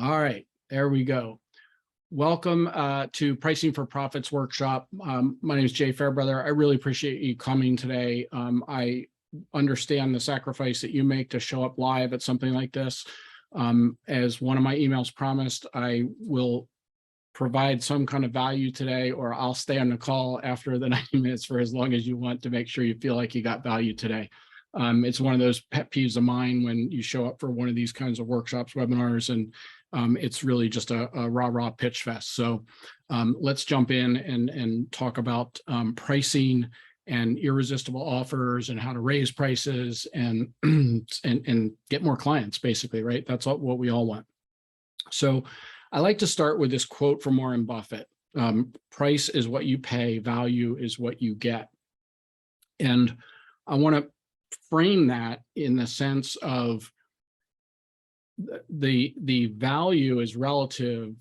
All right, there we go. Welcome to Pricing for Profits workshop. My name is Jay Fairbrother. I really appreciate you coming today. I understand the sacrifice that you make to show up live at something like this. As one of my emails promised, I will provide some kind of value today, or I'll stay on the call after the 90 minutes for as long as you want to make sure you feel like you got value today. It's one of those pet peeves of mine when you show up for one of these kinds of workshops, webinars, and it's really just a rah-rah pitch fest. So let's jump in and talk about pricing and irresistible offers and how to raise prices and and get more clients, basically, right? That's what we all want. So I like to start with this quote from Warren Buffett. Price is what you pay, value is what you get. And I want to frame that in the sense of the value is relative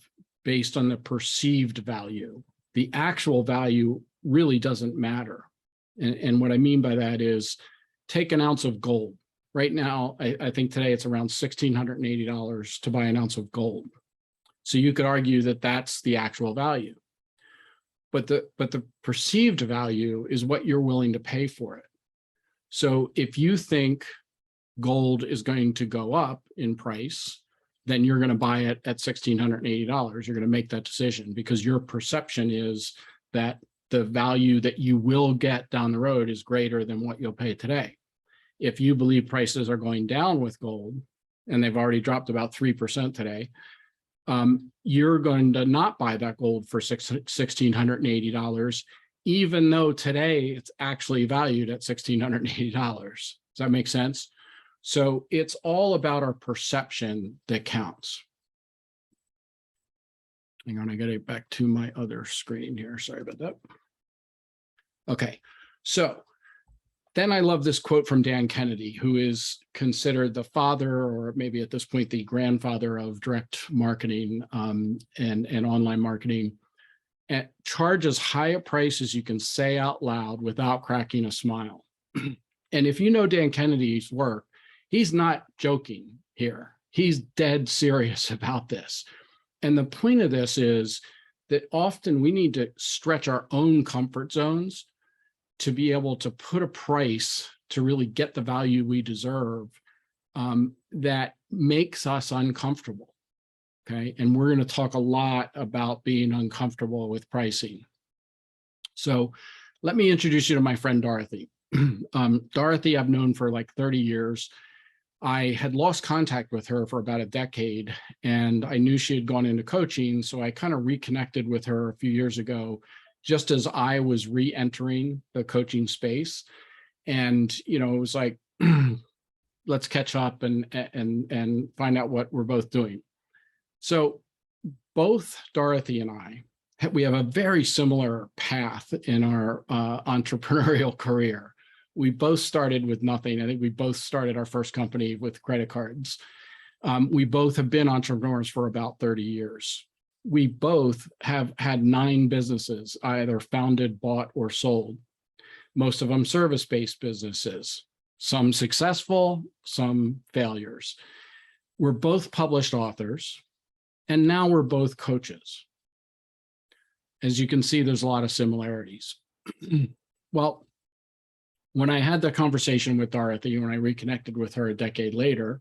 based on the perceived value. The actual value really doesn't matter. And what I mean by that is, take an ounce of gold. Right now, I think today it's around $1,680 to buy an ounce of gold. So you could argue that that's the actual value. But the perceived value is what you're willing to pay for it. So if you think gold is going to go up in price, then you're going to buy it at $1,680. You're going to make that decision because your perception is that the value that you will get down the road is greater than what you'll pay today. If you believe prices are going down with gold, and they've already dropped about 3% today, you're going to not buy that gold for $1,680, even though today it's actually valued at $1,680. Does that make sense? So it's all about our perception that counts. Hang on, I got to get back to my other screen here. Sorry about that. Okay, so then I love this quote from Dan Kennedy, who is considered the father, or maybe at this point, the grandfather of direct marketing and online marketing. And charge as high a price as you can say out loud without cracking a smile. And if you know Dan Kennedy's work, he's not joking here. He's dead serious about this. And the point of this is that often we need to stretch our own comfort zones to be able to put a price to really get the value we deserve that makes us uncomfortable. Okay, and we're going to talk a lot about being uncomfortable with pricing. So let me introduce you to my friend Dorothy. Dorothy I've known for like 30 years. I had lost contact with her for about a decade, and I knew she had gone into coaching, so I kind of reconnected with her a few years ago, just as I was re-entering the coaching space. And it was like, let's catch up and find out what we're both doing. So both Dorothy and I, we have a very similar path in our entrepreneurial career. We both started with nothing. I think we both started our first company with credit cards. We both have been entrepreneurs for about 30 years. We both have had 9 businesses, either founded, bought, or sold. Most of them service-based businesses, some successful, some failures. We're both published authors, and now we're both coaches. As you can see, there's a lot of similarities. Well, when I had the conversation with Dorothy, when I reconnected with her a decade later,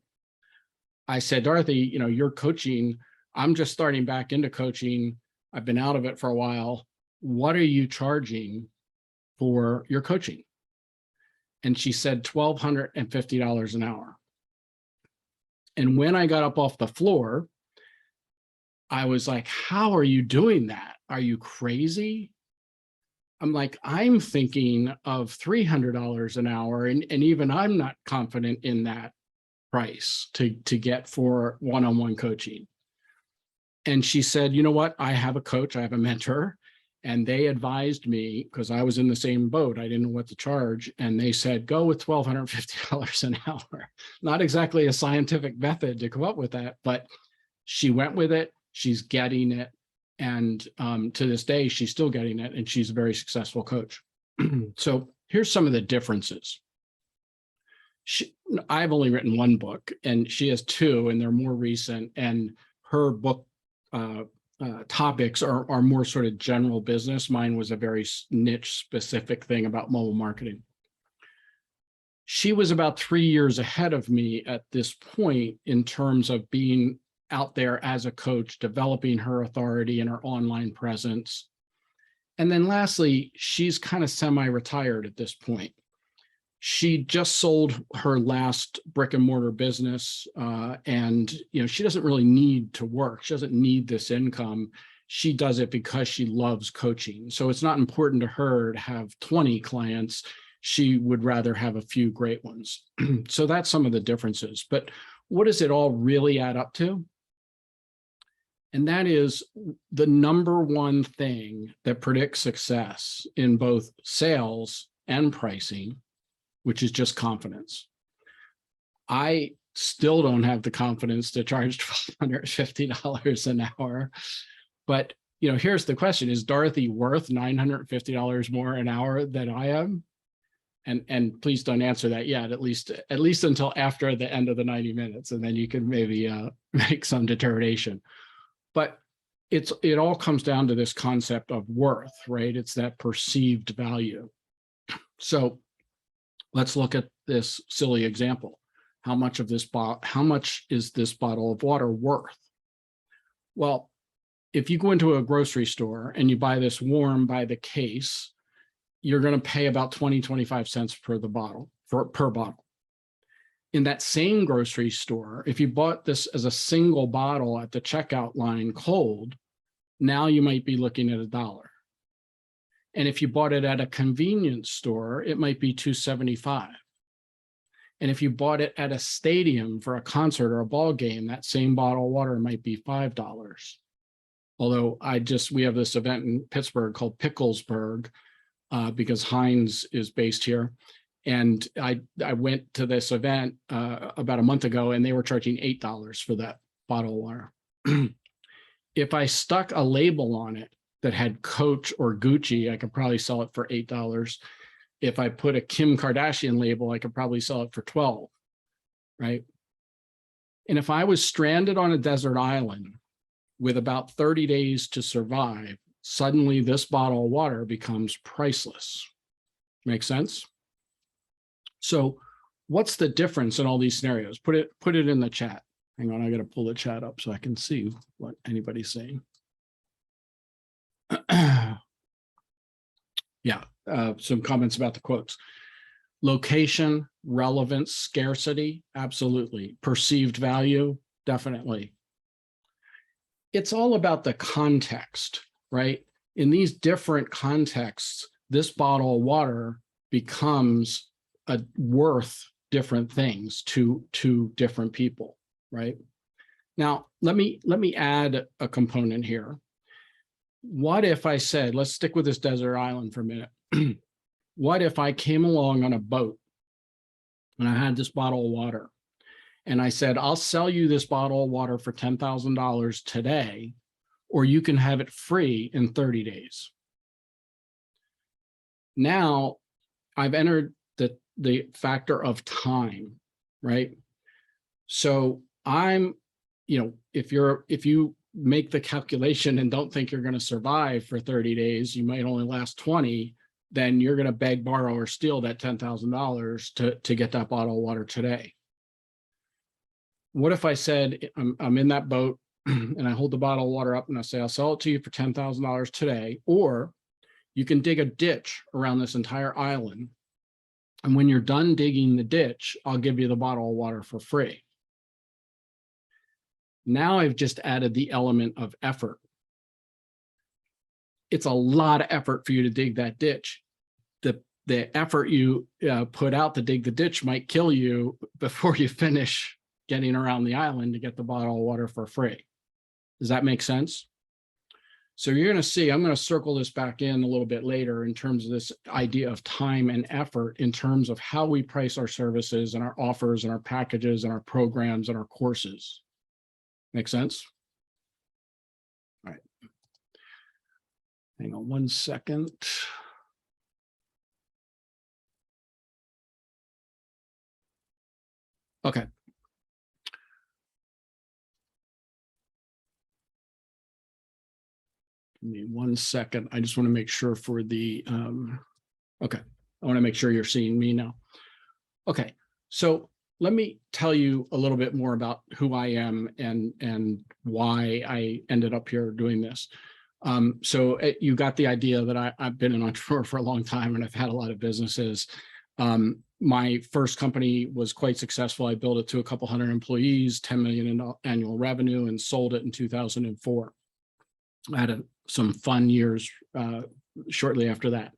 I said, Dorothy, you're coaching. I'm just starting back into coaching. I've been out of it for a while. What are you charging for your coaching? And she said $1,250 an hour. And when I got up off the floor, I was like, how are you doing that? Are you crazy? I'm like, I'm thinking of $300 an hour, and even I'm not confident in that price to get for one-on-one coaching. And she said, you know what? I have a coach, I have a mentor, and they advised me, because I was in the same boat, I didn't know what to charge, and they said, go with $1,250 an hour. Not exactly a scientific method to come up with that, but she went with it. She's getting it. And to this day, she's still getting it, and she's a very successful coach. So here's some of the differences. I've only written one book, and she has 2, and they're more recent. And her book topics are more sort of general business. Mine was a very niche specific thing about mobile marketing. She was about 3 years ahead of me at this point in terms of being out there as a coach, developing her authority and her online presence. And then lastly, she's kind of semi-retired at this point. She just sold her last brick and mortar business, and she doesn't really need to work. She doesn't need this income. She does it because she loves coaching. So it's not important to her to have 20 clients. She would rather have a few great ones. So that's some of the differences. But what does it all really add up to? And that is the number one thing that predicts success in both sales and pricing, which is just confidence. I still don't have the confidence to charge $1,250 an hour. But here's the question: is Dorothy worth $950 more an hour than I am? And please don't answer that yet, at least until after the end of the 90 minutes, and then you can maybe make some determination. But it all comes down to this concept of worth, right? It's that perceived value. So let's look at this silly example. How much is this bottle of water worth? Well, if you go into a grocery store and you buy this warm by the case, you're going to pay about 25 cents per bottle. In that same grocery store, if you bought this as a single bottle at the checkout line cold, now you might be looking at $1. And if you bought it at a convenience store, it might be $2.75. And if you bought it at a stadium for a concert or a ball game, that same bottle of water might be $5. Although we have this event in Pittsburgh called Picklesburg, because Heinz is based here. And I went to this event about a month ago, and they were charging $8 for that bottle of water. If I stuck a label on it that had Coach or Gucci, I could probably sell it for $8. If I put a Kim Kardashian label, I could probably sell it for $12, right? And if I was stranded on a desert island with about 30 days to survive, suddenly this bottle of water becomes priceless. Make sense? So what's the difference in all these scenarios? Put it in the chat. Hang on, I got to pull the chat up so I can see what anybody's saying. Yeah, some comments about the quotes. Location, relevance, scarcity, absolutely. Perceived value, definitely. It's all about the context, right? In these different contexts, this bottle of water becomes worth different things to different people, right? Now, let me add a component here. What if I said, let's stick with this desert island for a minute. What if I came along on a boat and I had this bottle of water and I said, I'll sell you this bottle of water for $10,000 today, or you can have it free in 30 days. Now I've entered the factor of time, right? So if you make the calculation and don't think you're going to survive for 30 days, you might only last 20, then you're going to beg, borrow, or steal that $10,000 to get that bottle of water today. What if I said, I'm in that boat and I hold the bottle of water up and I say, I'll sell it to you for $10,000 today, or you can dig a ditch around this entire island. And when you're done digging the ditch, I'll give you the bottle of water for free. Now I've just added the element of effort. It's a lot of effort for you to dig that ditch. The effort you put out to dig the ditch might kill you before you finish getting around the island to get the bottle of water for free. Does that make sense? So you're going to see, I'm going to circle this back in a little bit later in terms of this idea of time and effort in terms of how we price our services and our offers and our packages and our programs and our courses. Make sense? All right. Hang on one second. Okay. Give me 1 second. I just want to make sure for the, okay. I want to make sure you're seeing me now. Okay. So let me tell you a little bit more about who I am and why I ended up here doing this. So you got the idea that I've been an entrepreneur for a long time and I've had a lot of businesses. My first company was quite successful. I built it to a couple hundred employees, 10 million in annual revenue, and sold it in 2004. I had some fun years shortly after that.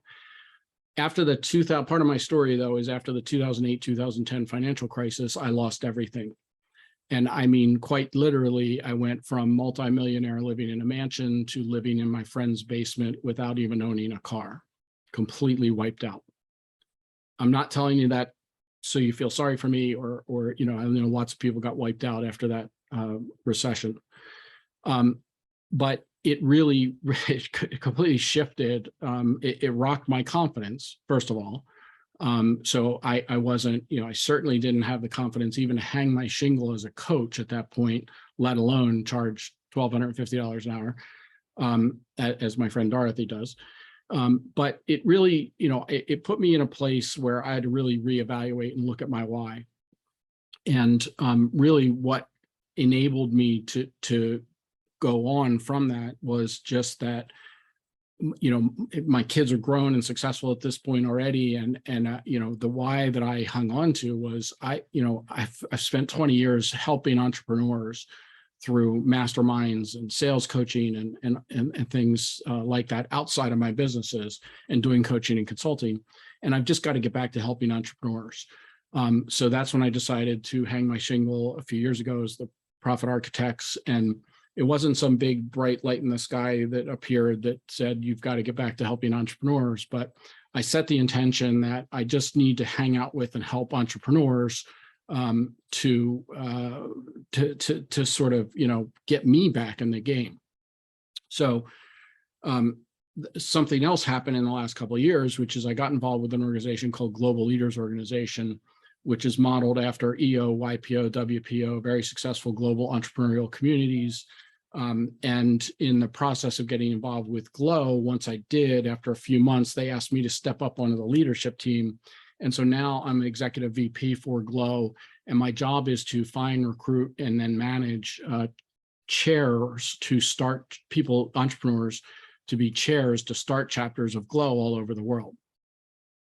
After the 2000, part of my story though, is after the 2008, 2010 financial crisis, I lost everything. And I mean, quite literally, I went from multimillionaire living in a mansion to living in my friend's basement without even owning a car, completely wiped out. I'm not telling you that so you feel sorry for me, or you know, I know lots of people got wiped out after that recession. But it really it completely shifted. It rocked my confidence, first of all. So I wasn't, you know, I certainly didn't have the confidence even to hang my shingle as a coach at that point, let alone charge $1,250 an hour, as my friend Dorothy does. But it really, you know, it put me in a place where I had to really reevaluate and look at my why. And really what enabled me to go on from that was just that, you know, my kids are grown and successful at this point already. And you know, the why that I hung on to was I've spent 20 years helping entrepreneurs through masterminds and sales coaching and things like that outside of my businesses, and doing coaching and consulting. And I've just got to get back to helping entrepreneurs. So that's when I decided to hang my shingle a few years ago as the Profit Architects. And it wasn't some big bright light in the sky that appeared that said, you've got to get back to helping entrepreneurs. But I set the intention that I just need to hang out with and help entrepreneurs to sort of, you know, get me back in the game. So something else happened in the last couple of years, which is I got involved with an organization called Global Leaders Organization, which is modeled after EO, YPO, WPO, very successful global entrepreneurial communities. And in the process of getting involved with GLOW, once I did, after a few months, they asked me to step up onto the leadership team. And so now I'm an executive VP for GLOW, and my job is to find, recruit, and then manage chairs to start people, entrepreneurs, to be chairs to start chapters of GLOW all over the world.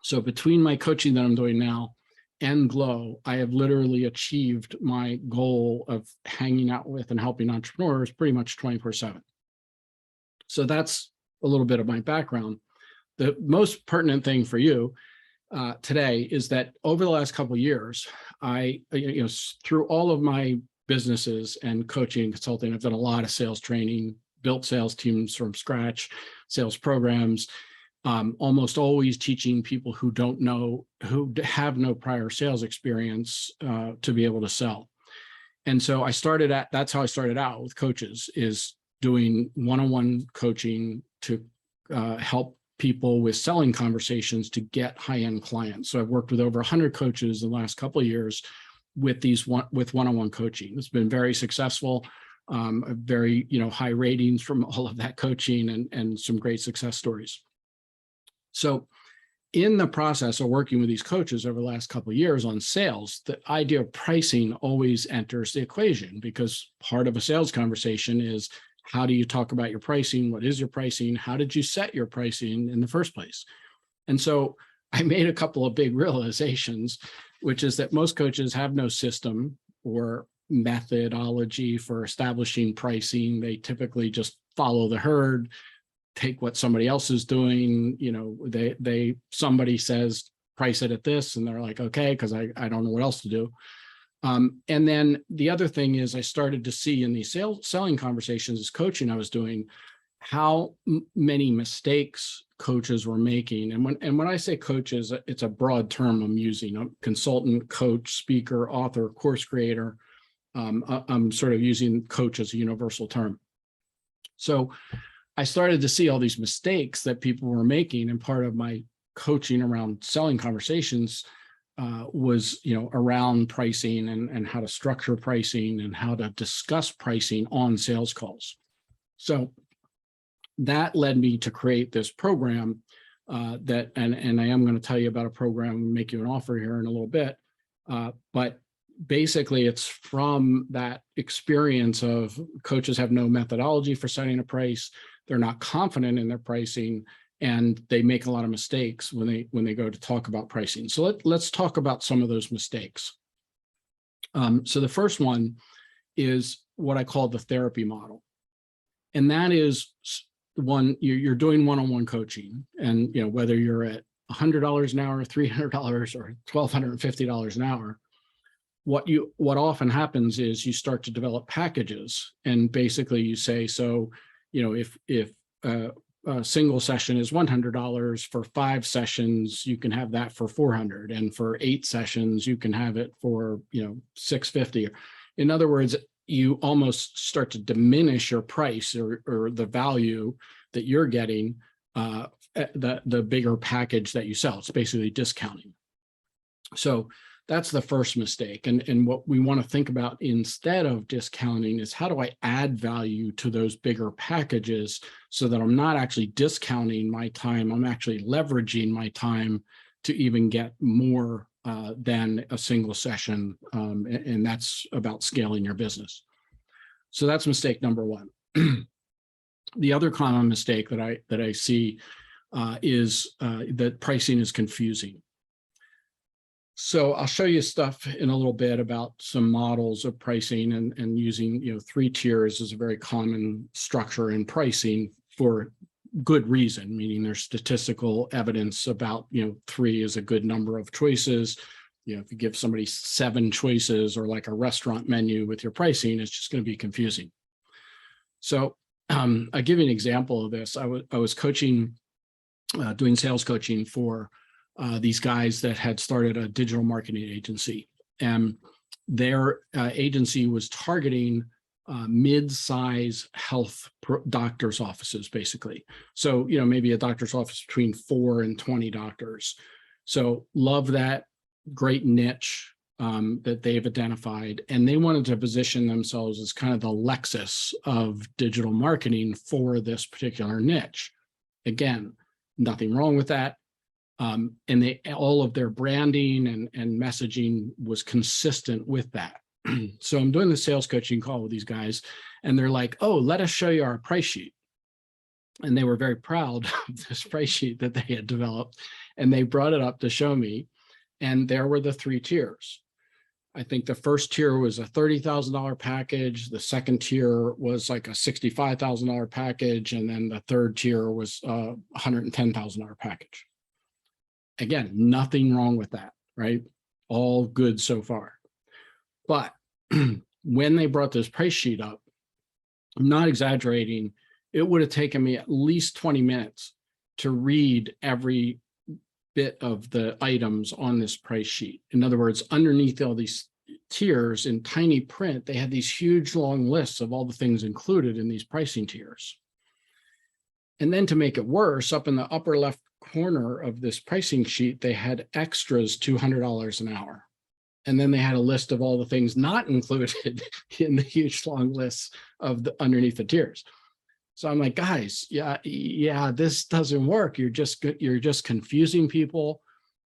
So between my coaching that I'm doing now and GLOW, I have literally achieved my goal of hanging out with and helping entrepreneurs pretty much 24/7. So that's a little bit of my background. The most pertinent thing for you today is that over the last couple of years, I, you know, through all of my businesses and coaching and consulting, I've done a lot of sales training, built sales teams from scratch, sales programs, almost always teaching people who don't know, who have no prior sales experience to be able to sell. And so that's how I started out with coaches, is doing one-on-one coaching to help people with selling conversations to get high-end clients. So I've worked with over 100 coaches in the last couple of years with one-on-one coaching. It's been very successful, very, you know, high ratings from all of that coaching, and some great success stories. So in the process of working with these coaches over the last couple of years on sales, the idea of pricing always enters the equation, because part of a sales conversation is, how do you talk about your pricing? What is your pricing? How did you set your pricing in the first place? And so I made a couple of big realizations, which is that most coaches have no system or methodology for establishing pricing. They typically just follow the herd, take what somebody else is doing. You know, somebody says price it at this, and they're like, okay, because I don't know what else to do. And then the other thing is, I started to see in these selling conversations as coaching I was doing, how many mistakes coaches were making. And when I say coaches, it's a broad term I'm using: a consultant, coach, speaker, author, course creator. I'm sort of using coach as a universal term. So I started to see all these mistakes that people were making, and part of my coaching around selling conversations was, you know, around pricing and how to structure pricing and how to discuss pricing on sales calls. So that led me to create this program and I am going to tell you about a program and make you an offer here in a little bit. But basically, it's from that experience of coaches have no methodology for setting a price. They're not confident in their pricing, and they make a lot of mistakes when they go to talk about pricing. So let's talk about some of those mistakes. So the first one is what I call the therapy model. And that is one, you're doing one-on-one coaching, and whether you're at $100 an hour, $300 or $1,250 an hour, what often happens is you start to develop packages, and basically you say, so if a single session is $100, for 5 sessions you can have that for $400, and for 8 sessions you can have it for $650. In other words, you almost start to diminish your price or the value that you're getting, the bigger package that you sell. It's basically discounting. So that's the first mistake. And what we want to think about instead of discounting is, how do I add value to those bigger packages so that I'm not actually discounting my time, I'm actually leveraging my time to even get more than a single session. And that's about scaling your business. So that's mistake number one. The other common mistake that I see is that pricing is confusing. So I'll show you stuff in a little bit about some models of pricing, and using 3 tiers is a very common structure in pricing for good reason, meaning there's statistical evidence about 3 is a good number of choices. If you give somebody 7 choices, or like a restaurant menu with your pricing, it's just going to be confusing. So I'll give you an example of this. I was coaching, doing sales coaching for these guys that had started a digital marketing agency, and their agency was targeting mid-size health doctors' offices, basically. So, maybe a doctor's office between 4 and 20 doctors. So love that, great niche that they've identified, and they wanted to position themselves as kind of the Lexus of digital marketing for this particular niche. Again, nothing wrong with that. And all of their branding and messaging was consistent with that. So I'm doing the sales coaching call with these guys, and they're like, "Oh, let us show you our price sheet." And they were very proud of this price sheet that they had developed, and they brought it up to show me. And there were the 3 tiers. I think the first tier was a $30,000 package. The second tier was like a $65,000 package. And then the third tier was a $110,000 package. Again, nothing wrong with that, right? All good so far. But when they brought this price sheet up, I'm not exaggerating, it would have taken me at least 20 minutes to read every bit of the items on this price sheet. In other words, underneath all these tiers in tiny print, they had these huge long lists of all the things included in these pricing tiers. And then to make it worse, up in the upper left corner of this pricing sheet, they had extras $200 an hour. And then they had a list of all the things not included in the huge long lists of the underneath the tiers. So I'm like, guys, yeah, this doesn't work. You're just confusing people,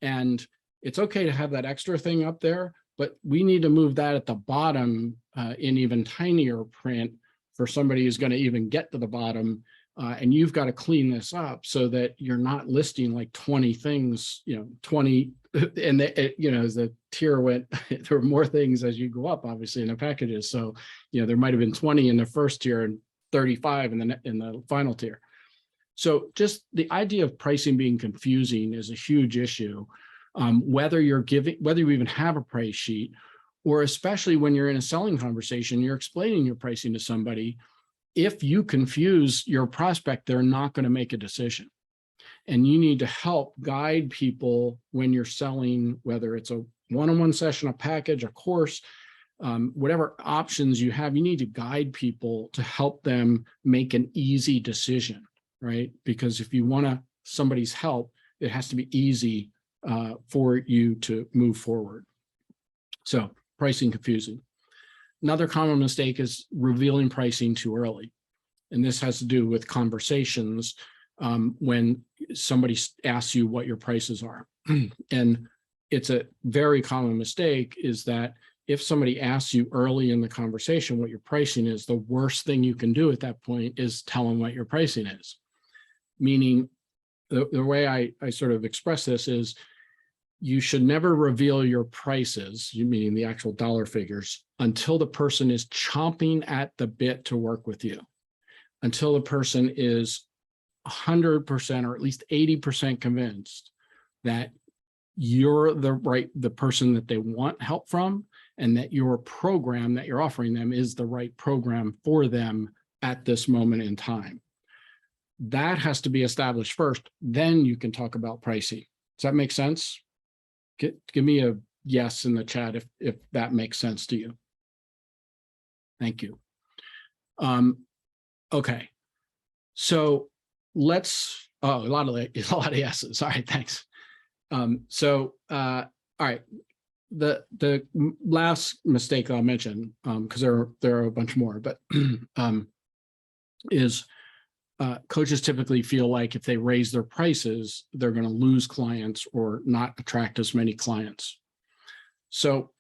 and it's okay to have that extra thing up there, but we need to move that at the bottom in even tinier print for somebody who's going to even get to the bottom. And you've got to clean this up so that you're not listing like 20 things, 20, and as the tier went, there were more things as you go up, obviously, in the packages. So, there might have been 20 in the first tier and 35 in the final tier. So just the idea of pricing being confusing is a huge issue, whether you even have a price sheet, or especially when you're in a selling conversation, you're explaining your pricing to somebody. If you confuse your prospect, they're not going to make a decision. And you need to help guide people when you're selling, whether it's a one-on-one session, a package, a course, whatever options you have, you need to guide people to help them make an easy decision, right? Because if you want somebody's help, it has to be easy for you to move forward. So pricing confusing. Another common mistake is revealing pricing too early. And this has to do with conversations when somebody asks you what your prices are. And it's a very common mistake is that if somebody asks you early in the conversation what your pricing is, the worst thing you can do at that point is tell them what your pricing is. Meaning, the way I sort of express this is you should never reveal your prices, you meaning the actual dollar figures, until the person is chomping at the bit to work with you, until the person is 100% or at least 80% convinced that you're the person that they want help from, and that your program that you're offering them is the right program for them at this moment in time. That has to be established first, then you can talk about pricing. Does that make sense? Give me a yes in the chat if that makes sense to you. Thank you. Okay, so let's, a lot of yeses. All right, thanks. All right, the last mistake I'll mention, because there are a bunch more, but is coaches typically feel like if they raise their prices, they're going to lose clients or not attract as many clients. So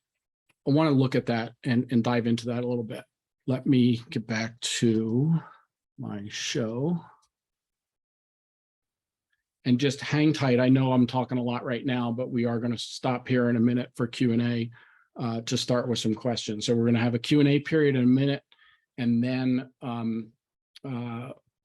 I want to look at that and dive into that a little bit. Let me get back to my show. And just hang tight. I know I'm talking a lot right now, but we are going to stop here in a minute for Q&A to start with some questions. So we're going to have a Q&A period in a minute. And then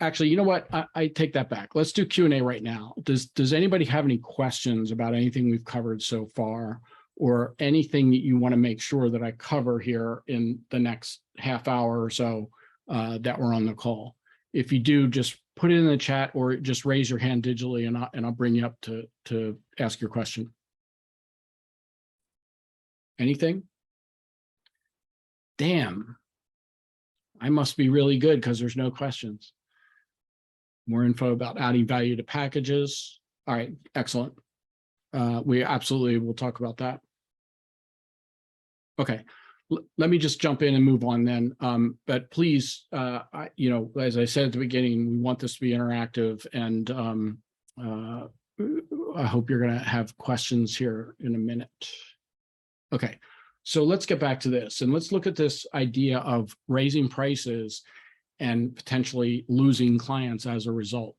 actually, you know what? I take that back. Let's do Q&A right now. Does anybody have any questions about anything we've covered so far, or anything that you want to make sure that I cover here in the next half hour or so that we're on the call? If you do, just put it in the chat or just raise your hand digitally and I'll bring you up to ask your question. Anything? Damn, I must be really good because there's no questions. More info about adding value to packages. All right, excellent. We absolutely will talk about that. Okay, let me just jump in and move on then. But please, you know, as I said at the beginning, we want this to be interactive, and I hope you're going to have questions here in a minute. Okay, so let's get back to this, and let's look at this idea of raising prices and potentially losing clients as a result.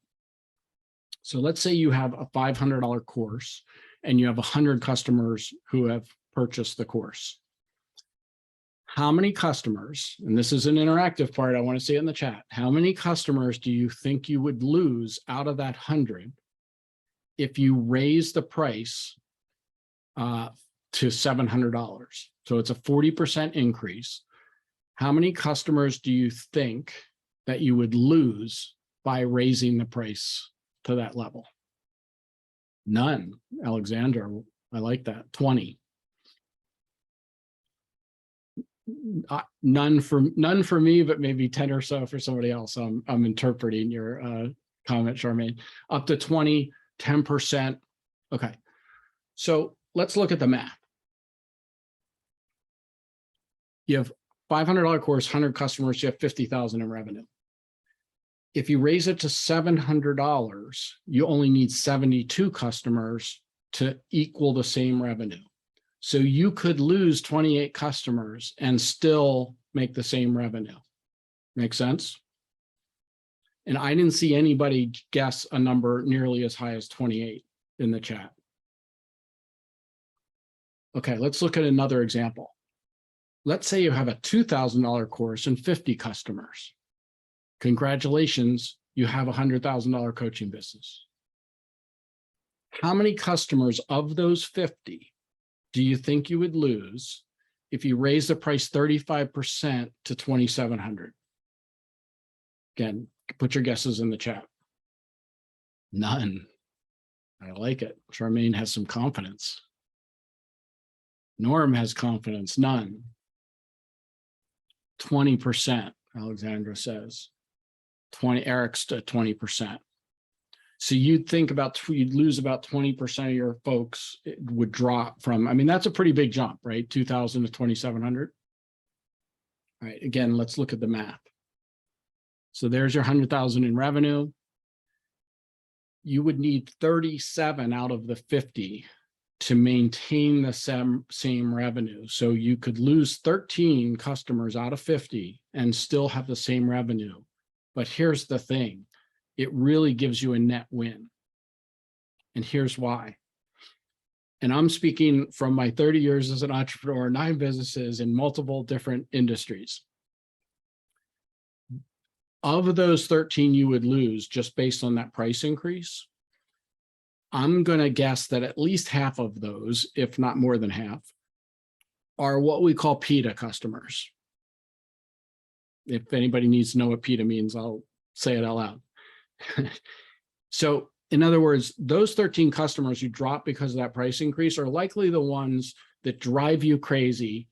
So let's say you have a $500 course and you have 100 customers who have purchased the course. How many customers, and this is an interactive part, I want to see it in the chat, how many customers do you think you would lose out of that 100 if you raise the price to $700? So it's a 40% increase. How many customers do you think that you would lose by raising the price to that level? None. Alexandra, I like that. 20. None for me, but maybe 10 or so for somebody else. I'm interpreting your comment, Charmaine. Up to 20, 10%. Okay, so let's look at the math. You have $500 course, 100 customers, you have 50,000 in revenue. If you raise it to $700, you only need 72 customers to equal the same revenue. So you could lose 28 customers and still make the same revenue. Make sense? And I didn't see anybody guess a number nearly as high as 28 in the chat. Okay, let's look at another example. Let's say you have a $2,000 course and 50 customers. Congratulations, you have a $100,000 coaching business. How many customers of those 50 do you think you would lose if you raise the price 35% to $2,700? Again, put your guesses in the chat. None. I like it. Charmaine has some confidence. Norm has confidence. None. 20%, Alexandra says. Eric's to 20%. So you'd think you'd lose about 20% of your folks. It would drop from, I mean, that's a pretty big jump, right? 2,000 to 2,700. All right, again, let's look at the math. So there's your 100,000 in revenue. You would need 37 out of the 50 to maintain the same revenue. So you could lose 13 customers out of 50 and still have the same revenue. But here's the thing, it really gives you a net win. And here's why. And I'm speaking from my 30 years as an entrepreneur, 9 businesses in multiple different industries. Of those 13 you would lose just based on that price increase, I'm going to guess that at least half of those, if not more than half, are what we call PETA customers. If anybody needs to know what PETA means, I'll say it out loud. So in other words, those 13 customers you drop because of that price increase are likely the ones that drive you crazy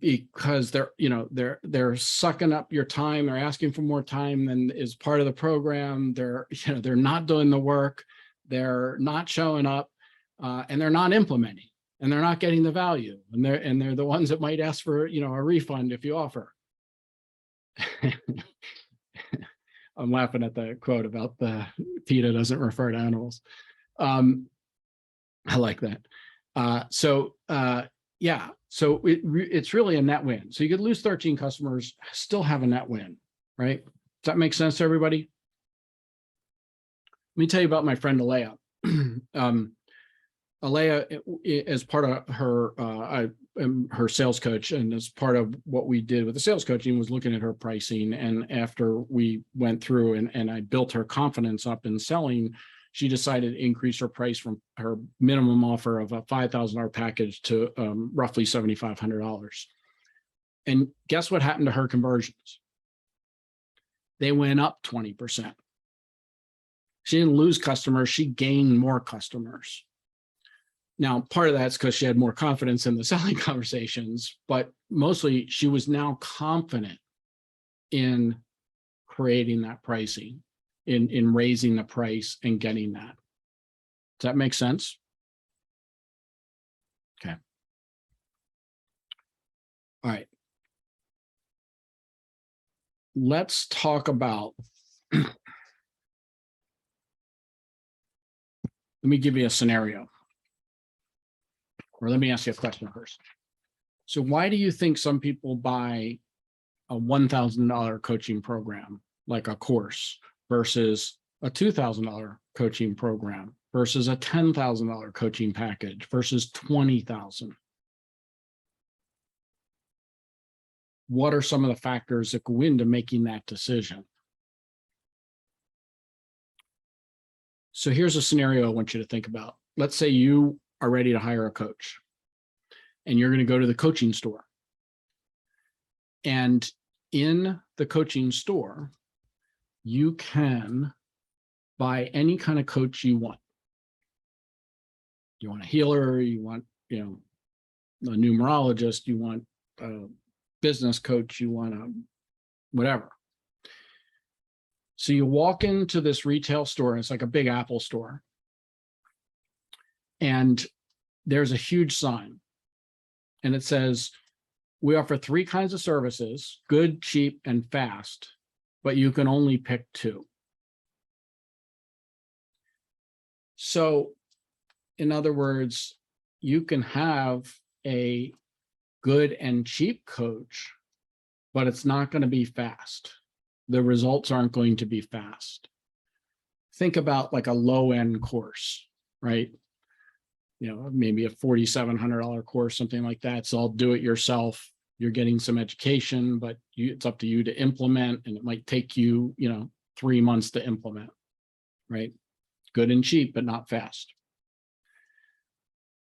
because they're sucking up your time. They're asking for more time than is part of the program. They're not doing the work. They're not showing up, and they're not implementing, and they're not getting the value. And they're the ones that might ask for a refund if you offer. I'm laughing at the quote about the PETA doesn't refer to animals. I like that. Yeah, so it's really a net win. So you could lose 13 customers, still have a net win, right? Does that make sense to everybody? Let me tell you about my friend Alea. Alea, as part of her sales coach, and as part of what we did with the sales coaching, was looking at her pricing. And after we went through and I built her confidence up in selling, she decided to increase her price from her minimum offer of a $5,000 package to roughly $7,500. And guess what happened to her conversions? They went up 20%. She didn't lose customers, she gained more customers. Now, part of that's because she had more confidence in the selling conversations, but mostly she was now confident in creating that pricing, in raising the price and getting that. Does that make sense? Okay. All right. Let's talk about, let me give you a scenario. Or let me ask you a question first. So why do you think some people buy a $1,000 coaching program, like a course, versus a $2,000 coaching program, versus a $10,000 coaching package, versus $20,000? What are some of the factors that go into making that decision? So here's a scenario I want you to think about. Let's say you are ready to hire a coach and you're going to go to the coaching store. And in the coaching store, you can buy any kind of coach you want. You want a healer, you want, a numerologist, you want a business coach, you want a whatever. So you walk into this retail store, it's like a big Apple store, and there's a huge sign, and it says, we offer 3 kinds of services: good, cheap, and fast, but you can only pick 2. So in other words, you can have a good and cheap coach, but it's not going to be fast. The results aren't going to be fast. Think about like a low-end course, right? Maybe a $4,700 course, something like that. It's all do it yourself. You're getting some education, but it's up to you to implement, and it might take you, 3 months to implement, right? Good and cheap, but not fast.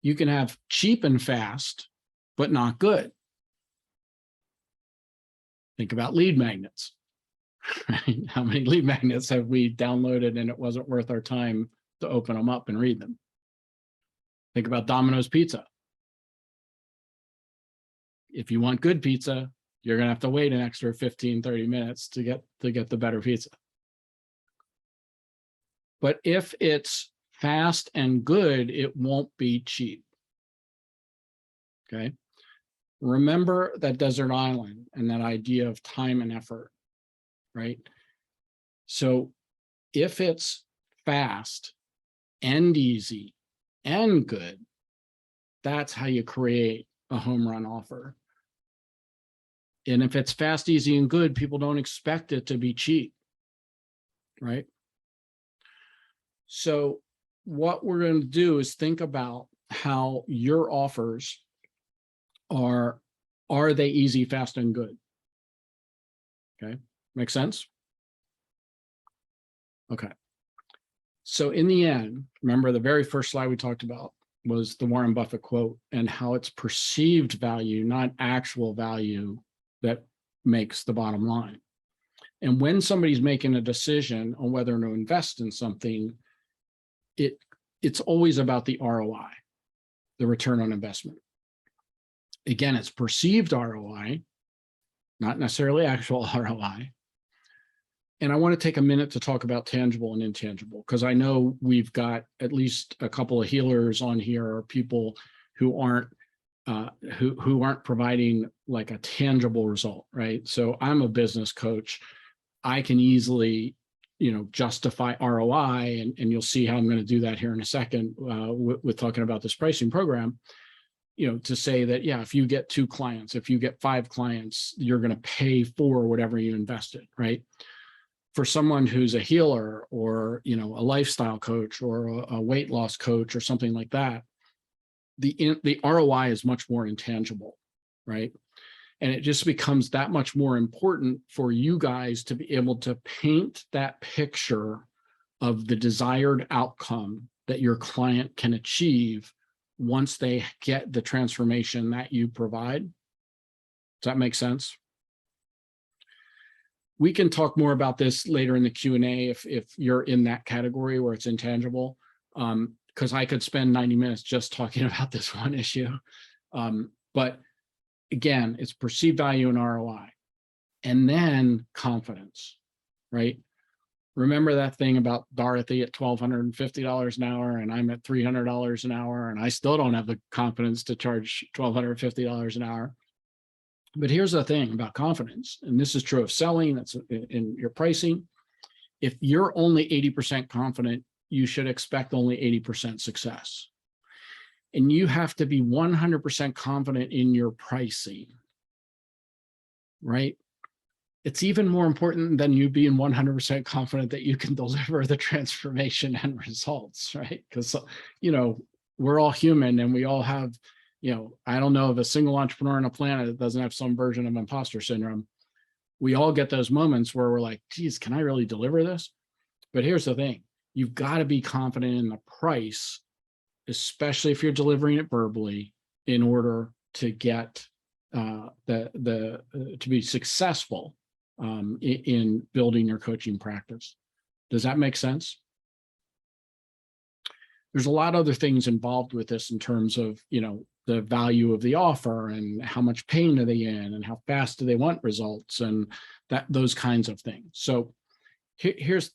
You can have cheap and fast, but not good. Think about lead magnets. Right? How many lead magnets have we downloaded and it wasn't worth our time to open them up and read them? Think about Domino's Pizza. If you want good pizza, you're going to have to wait an extra 15, 30 minutes to get the better pizza. But if it's fast and good, it won't be cheap. Okay. Remember that desert island and that idea of time and effort. right? So if it's fast and easy and good, that's how you create a home run offer. And if it's fast, easy, and good, people don't expect it to be cheap, right? So what we're going to do is think about how your offers are they easy, fast, and good? Okay, make sense? Okay. So in the end, remember the very first slide we talked about was the Warren Buffett quote and how it's perceived value, not actual value, that makes the bottom line. And when somebody's making a decision on whether to invest in something, it's always about the ROI, the return on investment. Again, it's perceived ROI, not necessarily actual ROI. And I want to take a minute to talk about tangible and intangible, because I know we've got at least a couple of healers on here, or people who aren't providing like a tangible result, right? So I'm a business coach. I can easily, justify ROI, and you'll see how I'm going to do that here in a second with talking about this pricing program. To say that, yeah, if you get 2 clients, if you get 5 clients, you're going to pay for whatever you invested, right? For someone who's a healer or, a lifestyle coach or a weight loss coach or something like that, the ROI is much more intangible, right? And it just becomes that much more important for you guys to be able to paint that picture of the desired outcome that your client can achieve once they get the transformation that you provide. Does that make sense? We can talk more about this later in the Q&A if you're in that category where it's intangible, because I could spend 90 minutes just talking about this one issue. But again, it's perceived value and ROI, and then confidence, right? Remember that thing about Dorothy at $1,250 an hour, and I'm at $300 an hour, and I still don't have the confidence to charge $1,250 an hour. But here's the thing about confidence, and this is true of selling, that's in your pricing. If you're only 80% confident, you should expect only 80% success. And you have to be 100% confident in your pricing, right? It's even more important than you being 100% confident that you can deliver the transformation and results, right? Because, we're all human, and we all have, I don't know of a single entrepreneur on the planet that doesn't have some version of imposter syndrome. We all get those moments where we're like, geez, can I really deliver this? But here's the thing. You've got to be confident in the price, especially if you're delivering it verbally, in order to get to be successful in building your coaching practice. Does that make sense? There's a lot of other things involved with this in terms of, the value of the offer and how much pain are they in and how fast do they want results and those kinds of things. So here's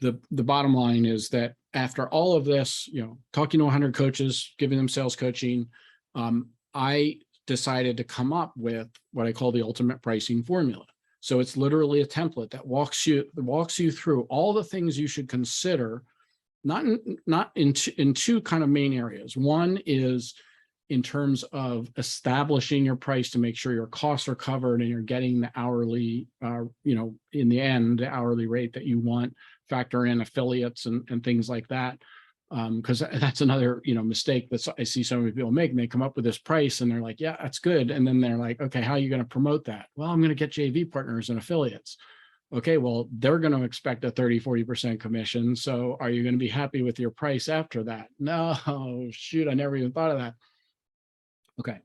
the bottom line is that after all of this, talking to 100 coaches, giving them sales coaching, I decided to come up with what I call the ultimate pricing formula. So it's literally a template that walks you through all the things you should consider, not in two kind of main areas. One is in terms of establishing your price to make sure your costs are covered and you're getting the hourly, in the end, the hourly rate that you want, factor in affiliates and things like that. Because that's another, mistake that I see so many people make. And they come up with this price and they're like, yeah, that's good. And then they're like, okay, how are you going to promote that? Well, I'm going to get JV partners and affiliates. Okay, well, they're going to expect a 30-40% commission. So are you going to be happy with your price after that? No, shoot, I never even thought of that. Okay,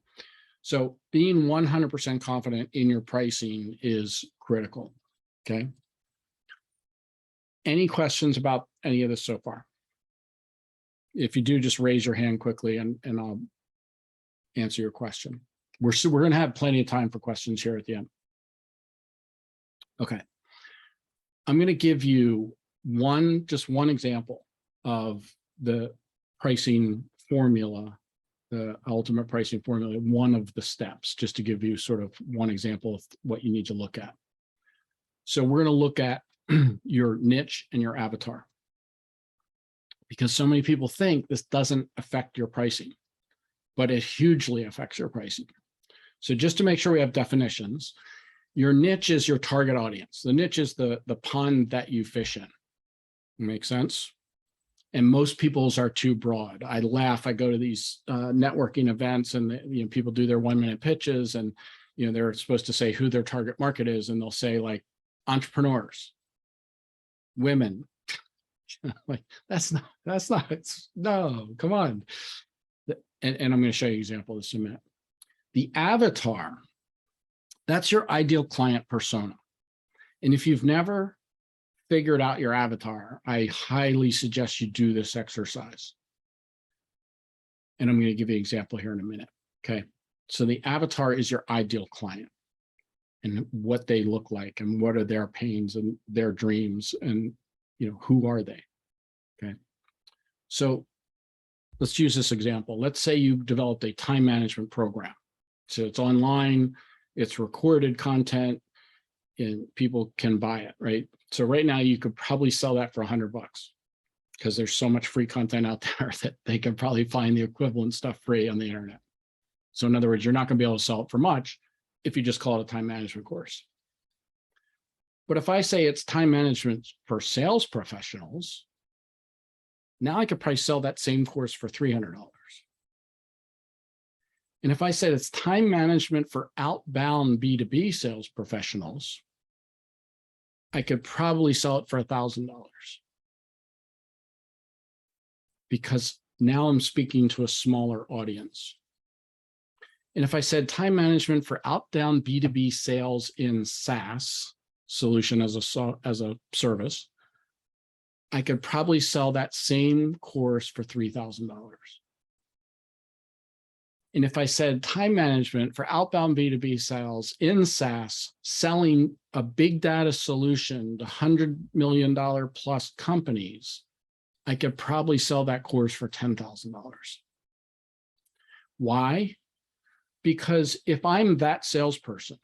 so being 100% confident in your pricing is critical, okay? Any questions about any of this so far? If you do, just raise your hand quickly and I'll answer your question. We're going to have plenty of time for questions here at the end. Okay, I'm going to give you just one example of the pricing formula, the ultimate pricing formula, one of the steps, just to give you sort of one example of what you need to look at. So we're going to look at your niche and your avatar, because so many people think this doesn't affect your pricing, but it hugely affects your pricing. So just to make sure we have definitions, your niche is your target audience. The niche is the pond that you fish in. Make sense? And most people's are too broad. I laugh. I go to these networking events, and people do their 1-minute pitches, and they're supposed to say who their target market is, and they'll say like entrepreneurs, women. Like that's not. No, come on. And I'm going to show you an example of this in a minute. The avatar, that's your ideal client persona. And if you've never figured out your avatar, I highly suggest you do this exercise. And I'm going to give you an example here in a minute. Okay. So the avatar is your ideal client, and what they look like, and what are their pains and their dreams, and who are they? Okay. So let's use this example. Let's say you developed a time management program. So it's online, it's recorded content, and people can buy it, right? So right now you could probably sell that for $100, because there's so much free content out there that they could probably find the equivalent stuff free on the internet. So in other words, you're not going to be able to sell it for much if you just call it a time management course. But if I say it's time management for sales professionals, now I could probably sell that same course for $300. And if I said it's time management for outbound B2B sales professionals, I could probably sell it for $1,000, because now I'm speaking to a smaller audience. And if I said time management for outbound B2B sales in SaaS, solution as a service, I could probably sell that same course for $3,000. And if I said time management for outbound B2B sales in SaaS, selling a big data solution to $100 million plus companies, I could probably sell that course for $10,000. Why? Because if I'm that salesperson,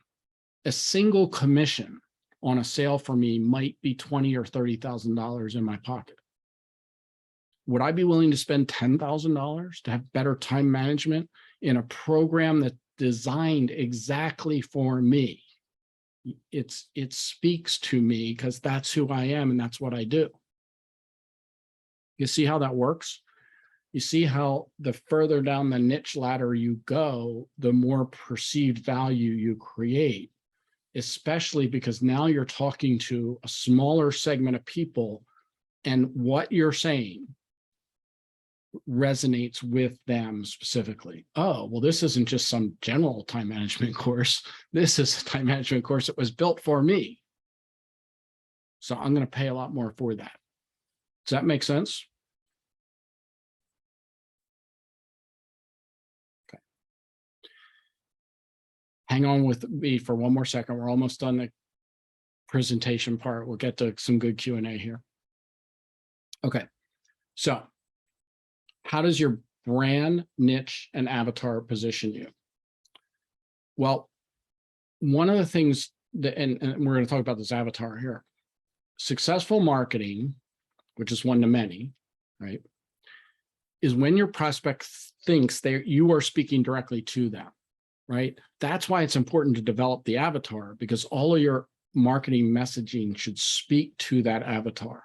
a single commission on a sale for me might be $20,000 or $30,000 in my pocket. Would I be willing to spend $10,000 to have better time management in a program that's designed exactly for me? It speaks to me because that's who I am and that's what I do. You see how that works? You see how the further down the niche ladder you go, the more perceived value you create, especially because now you're talking to a smaller segment of people, and what you're saying resonates with them specifically. Oh, well, this isn't just some general time management course. This is a time management course that was built for me. So I'm going to pay a lot more for that. Does that make sense? Okay. Hang on with me for one more second. We're almost done the presentation part. We'll get to some good Q&A here. Okay. So how does your brand, niche, and avatar position you? Well, one of the things that, and we're going to talk about this avatar here, successful marketing, which is one to many, right, is when your prospect thinks you are speaking directly to them, right? That's why it's important to develop the avatar, because all of your marketing messaging should speak to that avatar.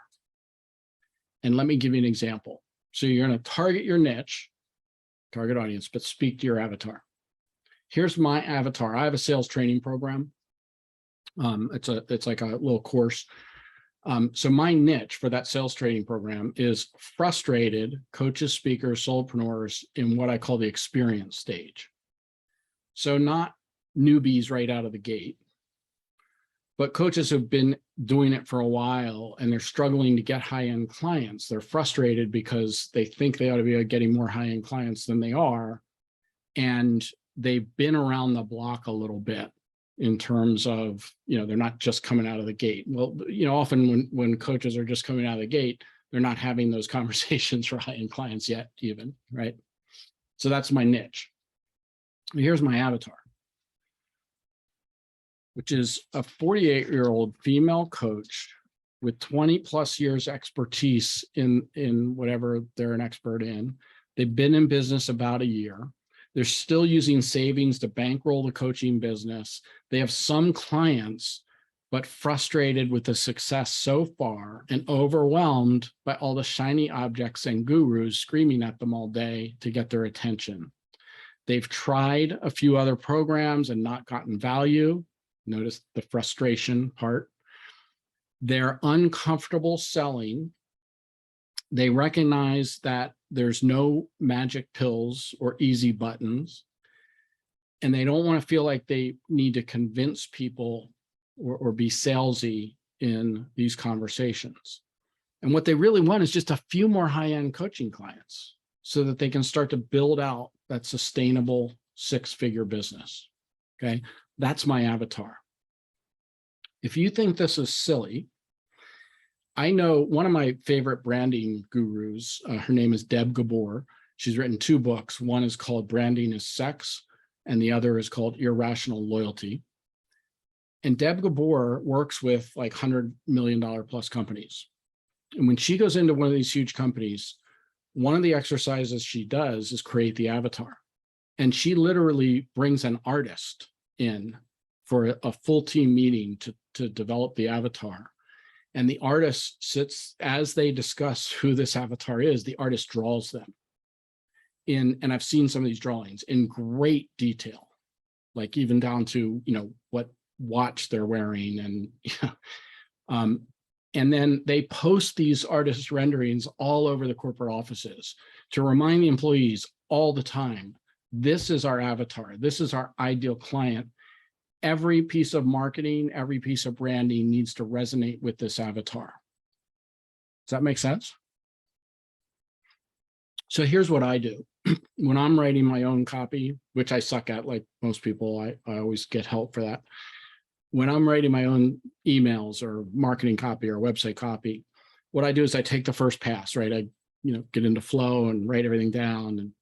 And let me give you an example. So you're going to target your niche, target audience, but speak to your avatar. Here's my avatar. I have a sales training program. It's like a little course. So my niche for that sales training program is frustrated coaches, speakers, solopreneurs in what I call the experience stage. So not newbies right out of the gate, but coaches who've been doing it for a while and they're struggling to get high-end clients. They're frustrated because they think they ought to be getting more high-end clients than they are. And they've been around the block a little bit in terms of, they're not just coming out of the gate. Well, often when coaches are just coming out of the gate, they're not having those conversations for high-end clients yet even, right? So that's my niche. Here's my avatar. which is a 48-year-old female coach with 20 plus years expertise in whatever they're an expert in. They've been in business about a year. They're still using savings to bankroll the coaching business. They have some clients, but frustrated with the success so far and overwhelmed by all the shiny objects and gurus screaming at them all day to get their attention. They've tried a few other programs and not gotten value. Notice the frustration part. They're uncomfortable selling. They recognize that there's no magic pills or easy buttons, and they don't want to feel like they need to convince people or be salesy in these conversations. And what they really want is just a few more high-end coaching clients so that they can start to build out that sustainable six-figure business. Okay, that's my avatar. If you think this is silly, I know one of my favorite branding gurus, her name is Deb Gabor. She's written two books. One is called Branding is Sex, and the other is called Irrational Loyalty. And Deb Gabor works with like $100 million plus companies. And when she goes into one of these huge companies, one of the exercises she does is create the avatar. And she literally brings an artist in for a full team meeting to develop the avatar. And the artist sits, as they discuss who this avatar is, the artist draws them in, and I've seen some of these drawings in great detail, like even down to, what watch they're wearing. And then they post these artist renderings all over the corporate offices to remind the employees all the time, this is our avatar, this is our ideal client. Every piece of marketing, every piece of branding needs to resonate with this avatar. Does that make sense? So here's what I do. When I'm writing my own copy, which I suck at, like most people, I always get help for that. When I'm writing my own emails or marketing copy or website copy, what I do is I take the first pass, right? I get into flow and write everything down.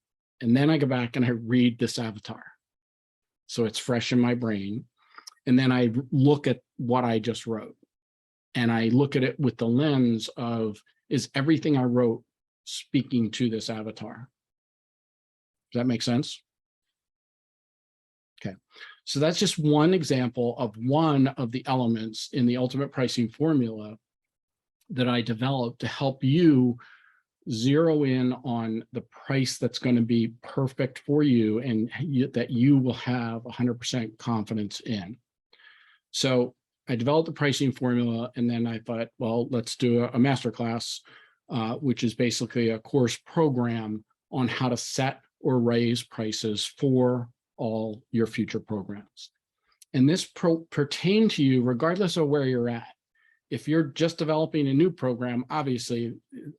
And then I go back and I read this avatar. So it's fresh in my brain. And then I look at what I just wrote. And I look at it with the lens of, is everything I wrote speaking to this avatar? Does that make sense? Okay. So that's just one example of one of the elements in the ultimate pricing formula that I developed to help you zero in on the price that's going to be perfect for you and that you will have 100% confidence in. So I developed the pricing formula, and then I thought, well, let's do a masterclass, which is basically a course program on how to set or raise prices for all your future programs. And this pertains to you regardless of where you're at. If you're just developing a new program, obviously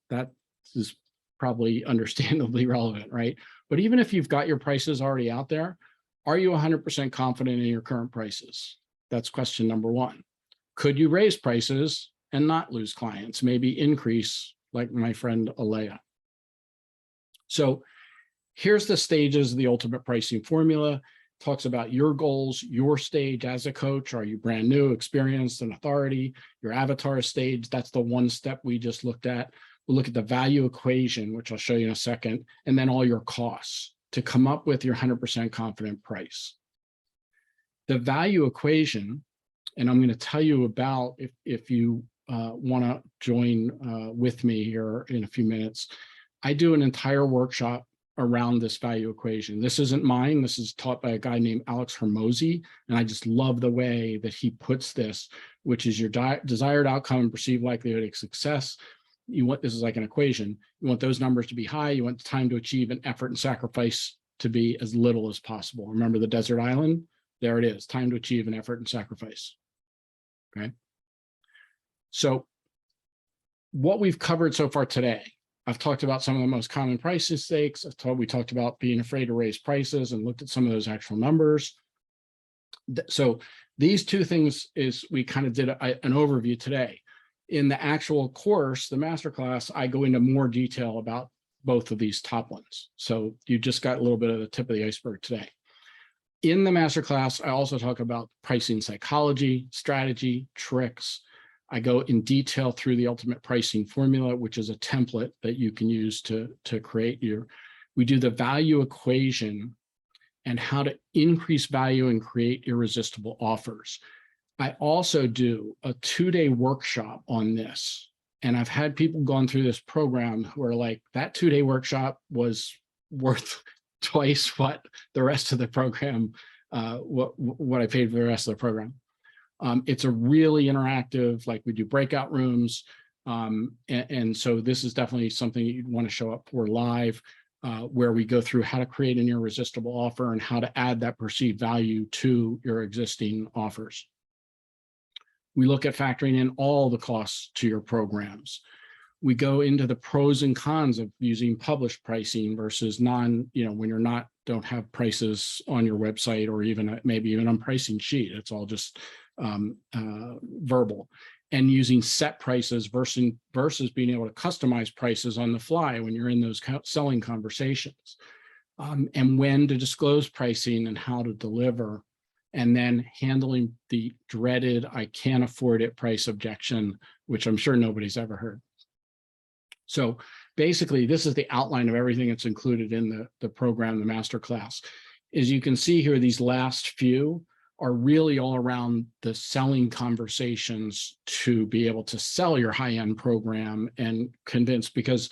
that is probably understandably relevant, right? But even if you've got your prices already out there, are you 100% confident in your current prices? That's question number one. Could you raise prices and not lose clients, maybe increase like my friend Alea? So here's the stages of the ultimate pricing formula. It talks about your goals, your stage as a coach. Are you brand new, experienced, and authority? Your avatar stage, that's the one step we just looked at. We'll look at the value equation, which I'll show you in a second, and then all your costs to come up with your 100% confident price. The value equation, and I'm going to tell you about if you want to join with me here in a few minutes. I do an entire workshop around this value equation. This isn't mine. This is taught by a guy named Alex Hermosi, and I just love the way that he puts this, which is your desired outcome and perceived likelihood of success. This is like an equation. You want those numbers to be high. You want the time to achieve and effort and sacrifice to be as little as possible. Remember the desert island? There it is, time to achieve an effort and sacrifice. Okay. So what we've covered so far today, I've talked about some of the most common price mistakes. We talked about being afraid to raise prices and looked at some of those actual numbers. So these two things is we kind of did an overview today. In the actual course, the masterclass, I go into more detail about both of these top ones. So you just got a little bit of the tip of the iceberg today. In the masterclass, I also talk about pricing psychology, strategy, tricks. I go in detail through the ultimate pricing formula, which is a template that you can use to create we do the value equation and how to increase value and create irresistible offers. I also do a 2-day workshop on this. And I've had people gone through this program who are like, that 2-day workshop was worth twice what the rest of the program, what I paid for the rest of the program. It's a really interactive, like we do breakout rooms. And so this is definitely something you'd want to show up for live, where we go through how to create an irresistible offer and how to add that perceived value to your existing offers. We look at factoring in all the costs to your programs. We go into the pros and cons of using published pricing versus when you're don't have prices on your website or even maybe even on pricing sheet. It's all just verbal, and using set prices versus being able to customize prices on the fly when you're in those selling conversations, and when to disclose pricing and how to deliver, and then handling the dreaded "I can't afford it" price objection, which I'm sure nobody's ever heard. So basically, this is the outline of everything that's included in the program, the masterclass. As you can see here, these last few are really all around the selling conversations to be able to sell your high-end program and convince, because,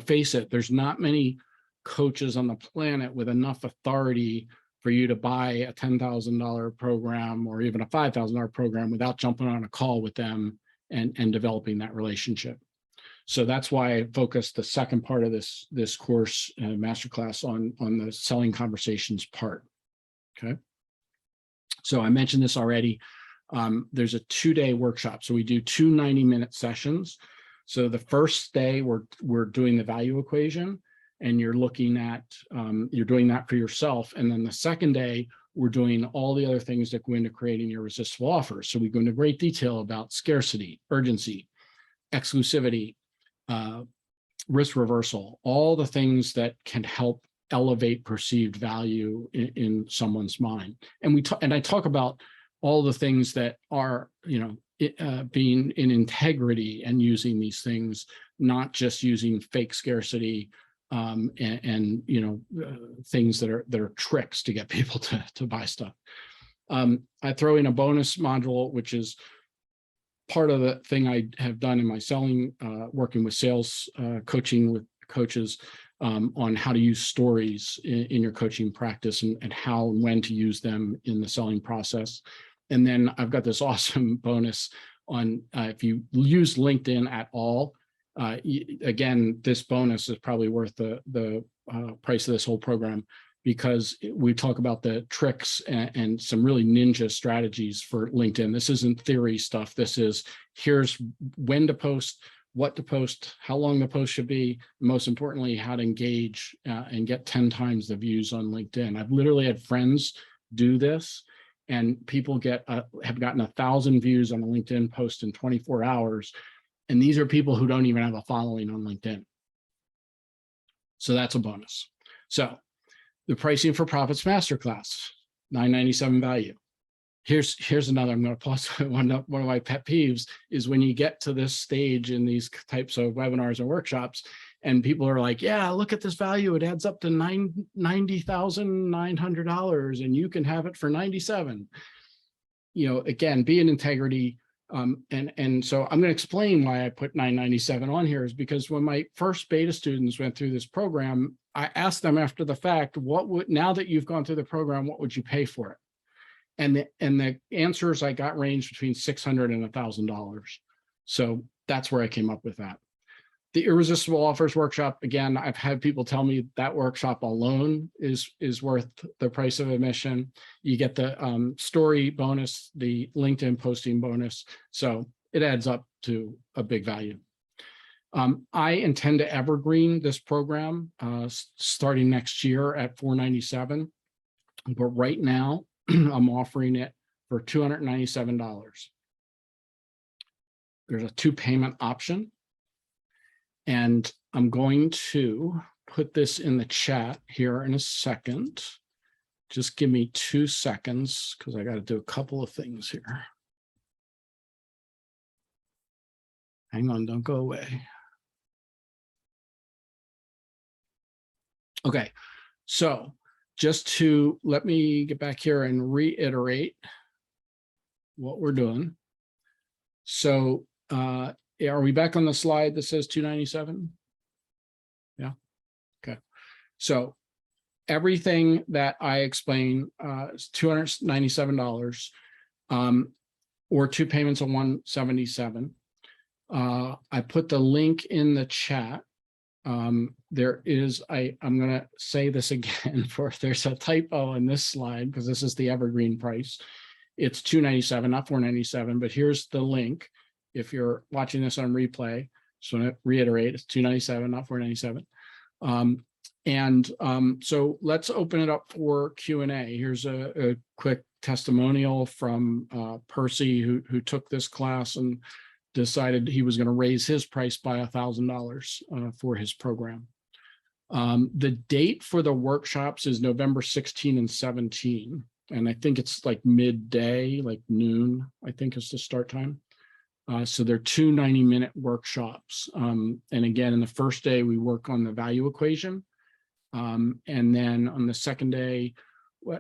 face it, there's not many coaches on the planet with enough authority for you to buy a $10,000 program or even a $5,000 program without jumping on a call with them and developing that relationship. So that's why I focused the second part of this course, masterclass, on the selling conversations part. Okay. So I mentioned this already. There's a 2-day workshop. So we do 2 90-minute sessions. So the first day we're doing the value equation, and you're looking at, you're doing that for yourself. And then the second day, we're doing all the other things that go into creating your irresistible offers. So we go into great detail about scarcity, urgency, exclusivity, risk reversal, all the things that can help elevate perceived value in someone's mind. And I talk about all the things that are, being in integrity and using these things, not just using fake scarcity and things that are tricks to get people to buy stuff. I throw in a bonus module, which is part of the thing I have done in my selling, working with sales, coaching with coaches, on how to use stories in your coaching practice and how and when to use them in the selling process. And then I've got this awesome bonus on if you use LinkedIn at all. Again, this bonus is probably worth the price of this whole program, because we talk about the tricks and some really ninja strategies for LinkedIn. This isn't theory stuff. This is, here's when to post, what to post, how long the post should be, most importantly, how to engage and get 10 times the views on LinkedIn. I've literally had friends do this, and people have gotten 1,000 views on a LinkedIn post in 24 hours. And these are people who don't even have a following on LinkedIn. So that's a bonus. So the Pricing for Profits Masterclass, $997 value. Here's another, I'm going to pause. One of my pet peeves is when you get to this stage in these types of webinars and workshops, and people are like, yeah, look at this value. It adds up to $90,900 and you can have it for $97. Again, be in integrity. And so I'm going to explain why I put $997 on here, is because when my first beta students went through this program, I asked them after the fact, now that you've gone through the program, what would you pay for it? And the answers I got ranged between $600 and $1,000. So that's where I came up with that. The Irresistible Offers Workshop, again, I've had people tell me that workshop alone is worth the price of admission. You get the story bonus, the LinkedIn posting bonus. So it adds up to a big value. I intend to evergreen this program starting next year at $497. But right now, I'm offering it for $297. There's a 2-payment option. And I'm going to put this in the chat here in a second, just give me 2 seconds because I got to do a couple of things here. Hang on, don't go away. Okay, so just to let me get back here and reiterate what we're doing. So are we back on the slide that says 297? Yeah, okay. So everything that I explain is $297 or 2 payments of $177. I put the link in the chat. There is, I'm going to say this again, there's a typo in this slide because this is the evergreen price. It's $297, not $497, but here's the link. If you're watching this on replay, just want to reiterate, it's $297, not $497. So let's open it up for Q&A. Here's a quick testimonial from Percy, who took this class and decided he was going to raise his price by $1,000 for his program. The date for the workshops is November 16 and 17. And I think it's like midday, like noon, I think is the start time. So they're 2 90-minute workshops. And again, in the first day, we work on the value equation. And then on the second day,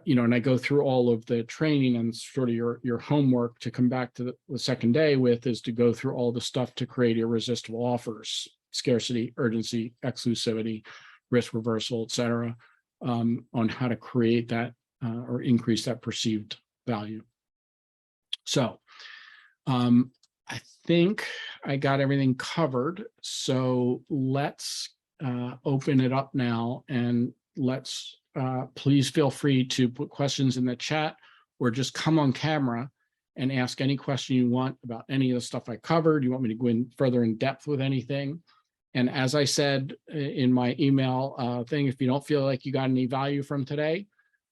and I go through all of the training, and sort of your homework to come back to the second day with is to go through all the stuff to create irresistible offers: scarcity, urgency, exclusivity, risk reversal, et cetera, on how to create that or increase that perceived value. So I think I got everything covered. So let's open it up now, and let's please feel free to put questions in the chat or just come on camera and ask any question you want about any of the stuff I covered. You want me to go in further in depth with anything? And as I said in my email thing, if you don't feel like you got any value from today,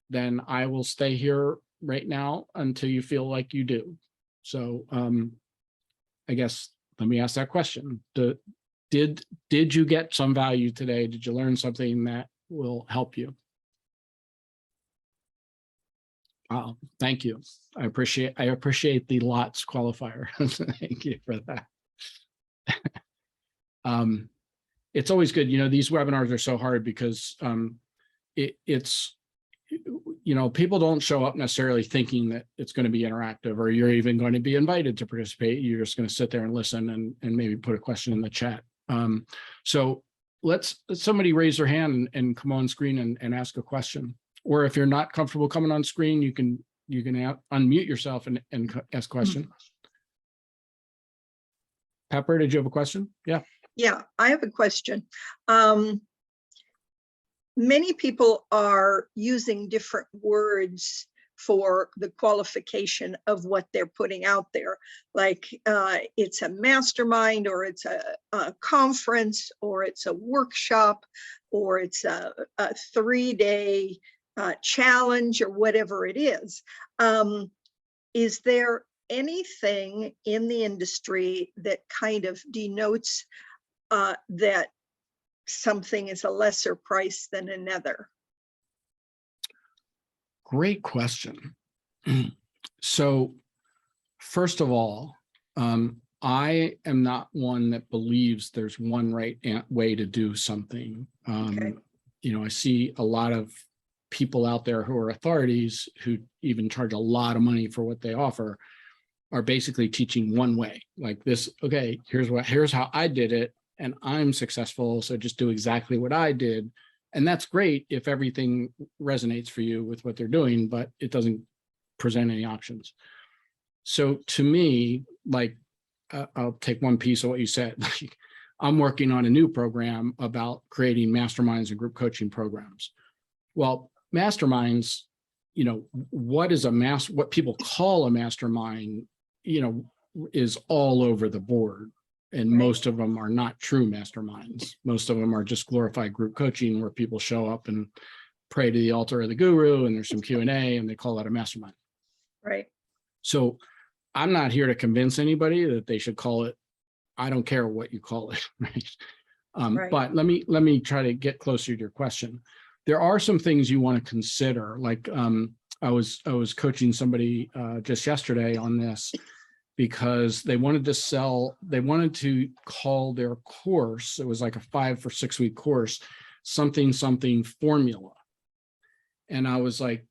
then I will stay here right now until you feel like you do. So I guess let me ask that question. Did you get some value today? Did you learn something that will help you? Thank you. I appreciate the lots qualifier. Thank you for that. It's always good. These webinars are so hard because it's people don't show up necessarily thinking that it's going to be interactive or you're even going to be invited to participate. You're just going to sit there and listen and maybe put a question in the chat. So let's somebody raise their hand and come on screen and ask a question. Or if you're not comfortable coming on screen, you can unmute yourself and ask a question. Pepper, did you have a question? Yeah. Yeah, I have a question. Many people are using different words for the qualification of what they're putting out there. Like it's a mastermind, or it's a conference, or it's a workshop, or it's a 3-day challenge, or whatever it is. Is there anything in the industry that kind of denotes that something is a lesser price than another? Great question. So first of all, I am not one that believes there's one right way to do something. Okay. I see a lot of people out there who are authorities who even charge a lot of money for what they offer, are basically teaching one way, like this. Okay, here's how I did it, and I'm successful, so just do exactly what I did. And that's great if everything resonates for you with what they're doing, but it doesn't present any options. So to me, like, I'll take one piece of what you said. Like, I'm working on a new program about creating masterminds and group coaching programs. Well, masterminds, what people call a mastermind, is all over the board. And most of them are not true masterminds. Most of them are just glorified group coaching where people show up and pray to the altar of the guru, and there's some Q&A, and they call that a mastermind. Right. So I'm not here to convince anybody that they should call it. I don't care what you call it. Right. Right. But let me try to get closer to your question. there are some things you want to consider. Like I was coaching somebody just yesterday on this, because they wanted to call their course, it was like a 5 or 6 week course, something formula. And I was like,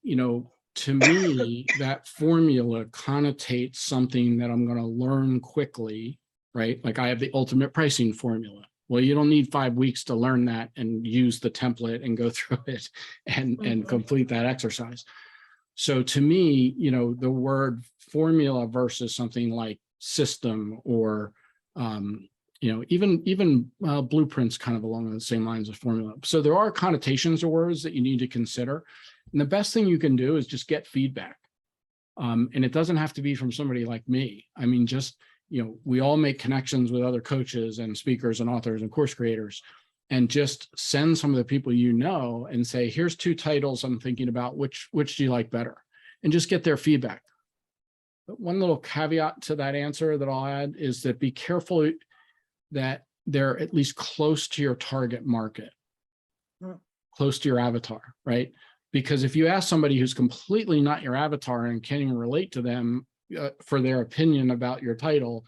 to me, that formula connotates something that I'm going to learn quickly, right? Like I have the ultimate pricing formula. Well, you don't need 5 weeks to learn that and use the template and go through it and complete that exercise. So to me, the word formula versus something like system or, even blueprints kind of along the same lines of formula. So there are connotations of words that you need to consider. And the best thing you can do is just get feedback. And it doesn't have to be from somebody like me. I mean, just, we all make connections with other coaches and speakers and authors and course creators, and just send some of the people and say, here's 2 titles I'm thinking about, which do you like better? And just get their feedback. But one little caveat to that answer that I'll add is that be careful that they're at least close to your target market, close to your avatar, right? Because if you ask somebody who's completely not your avatar and can't even relate to them for their opinion about your title,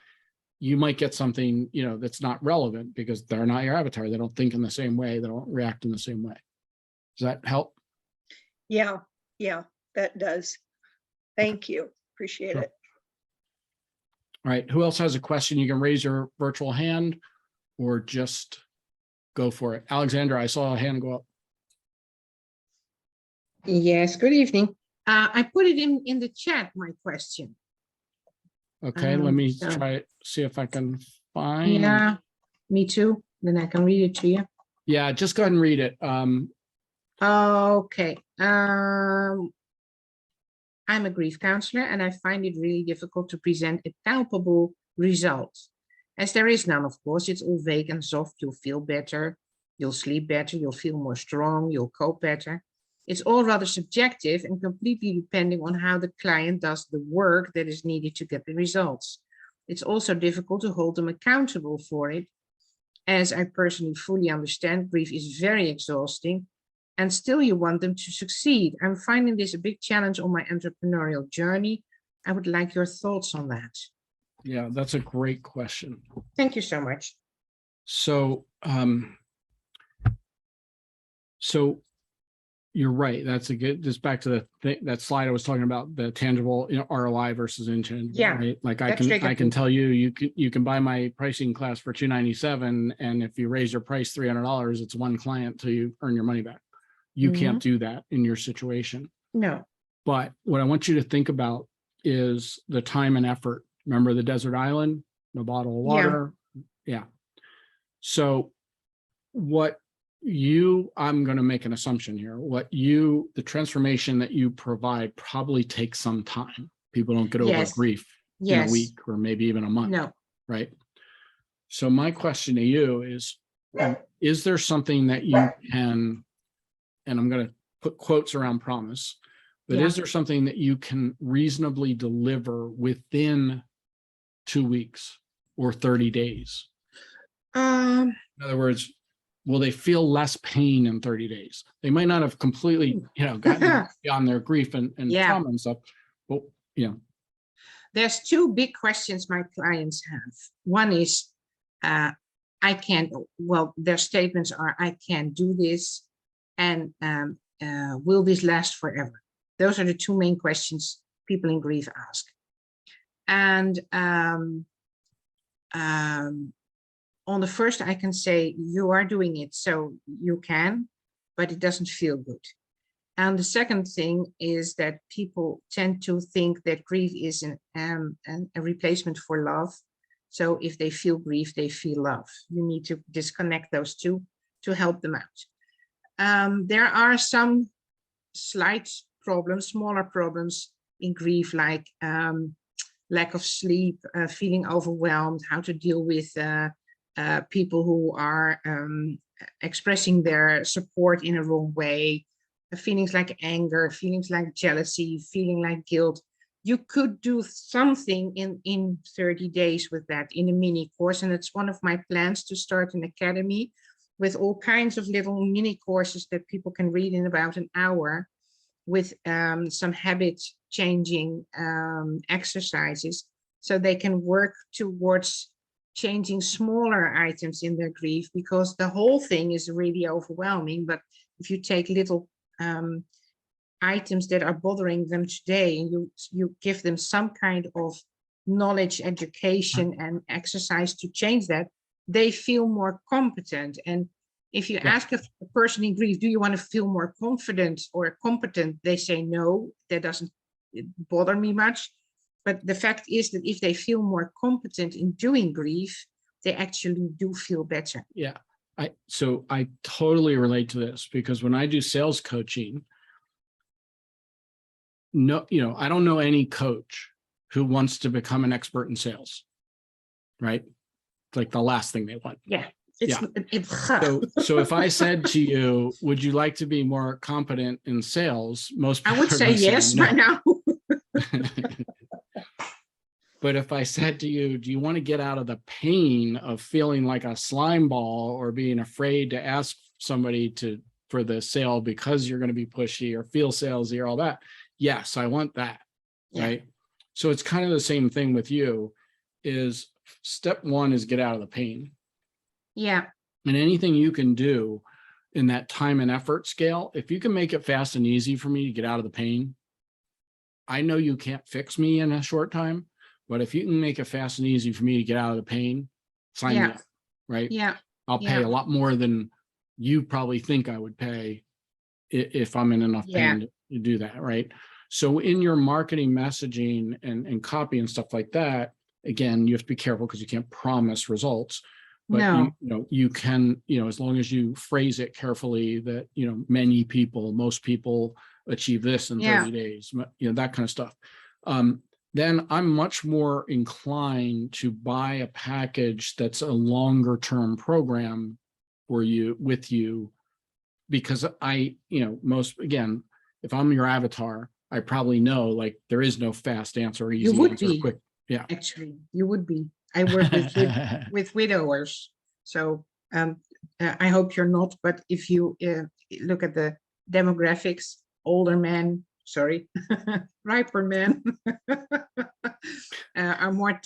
you might get something, that's not relevant because they're not your avatar. They don't think in the same way. They don't react in the same way. Does that help? Yeah, that does. Thank you. Appreciate it. All right. Who else has a question? You can raise your virtual hand or just go for it. Alexandra, I saw a hand go up. Yes, good evening. I put it in the chat, my question. Okay, let me try see if I can find. Yeah, me too. Then I can read it to you. Yeah, just go ahead and read it. Okay. I'm a grief counselor and I find it really difficult to present a palpable result. As there is none, of course, it's all vague and soft. You'll feel better, you'll sleep better, you'll feel more strong, you'll cope better. It's all rather subjective and completely depending on how the client does the work that is needed to get the results. It's also difficult to hold them accountable for it. As I personally fully understand, grief is very exhausting and still you want them to succeed. I'm finding this a big challenge on my entrepreneurial journey. I would like your thoughts on that. Yeah, that's a great question. Thank you so much. So, you're right. That's a good, just back to that slide I was talking about, the tangible, ROI versus intangible. Yeah, right? Like I can tell you can buy my pricing class for $297, and if you raise your price $300, it's one client till you earn your money back. You can't do that in your situation. No. But what I want you to think about is the time and effort. Remember the desert island, no bottle of water. Yeah. So I'm going to make an assumption here. The transformation that you provide probably takes some time. People don't get over grief in a week or maybe even a month. No. Right. So my question to you is there something that you can, and I'm going to put quotes around promise, but is there something that you can reasonably deliver within 2 weeks or 30 days? In other words, will they feel less pain in 30 days? They might not have completely, gotten beyond their grief and trauma and stuff, but There's 2 big questions my clients have. One is, their statements are, I can't do this, and will this last forever? Those are the 2 main questions people in grief ask. And on the first, I can say, you are doing it, so you can, but it doesn't feel good. And the second thing is that people tend to think that grief is a replacement for love. So if they feel grief, they feel love. You need to disconnect those 2 to help them out. There are some slight problems, smaller problems in grief, like lack of sleep, feeling overwhelmed, how to deal with people who are expressing their support in a wrong way, feelings like anger, feelings like jealousy, feeling like guilt. You could do something in 30 days with that in a mini course. And it's one of my plans to start an academy with all kinds of little mini courses that people can read in about an hour, with some habit changing exercises, so they can work towards changing smaller items in their grief, because the whole thing is really overwhelming. But if you take little items that are bothering them today, and you give them some kind of knowledge, education, and exercise to change that, they feel more competent. And if you ask a person in grief, do you want to feel more confident or competent? They say, no, that doesn't bother me much. But the fact is that if they feel more competent in doing grief, they actually do feel better. Yeah. So I totally relate to this, because when I do sales coaching, no, I don't know any coach who wants to become an expert in sales, right? It's like the last thing they want. Yeah. So if I said to you, would you like to be more competent in sales? Most people I would say yes right now. But if I said to you, do you want to get out of the pain of feeling like a slime ball or being afraid to ask somebody for the sale because you're going to be pushy or feel salesy or all that? Yes, I want that. Yeah. Right. So it's kind of the same thing with you. Is step one is get out of the pain. Yeah. And anything you can do in that time and effort scale, if you can make it fast and easy for me to get out of the pain, I know you can't fix me in a short time, but if you can make it fast and easy for me to get out of the pain, sign me up, right? Yeah. I'll pay a lot more than you probably think I would pay if I'm in enough pain to do that, right? So in your marketing messaging and copy and stuff like that, again, you have to be careful because you can't promise results. But you can, as long as you phrase it carefully, that most people achieve this in 30 days, that kind of stuff. Then I'm much more inclined to buy a package that's a longer term program with you, because if I'm your avatar, I probably know, like, there is no fast answer, easy you would answer, be quick. Yeah, actually, you would be. I work with widowers, so I hope you're not. But if you look at the demographics, older men, riper men are more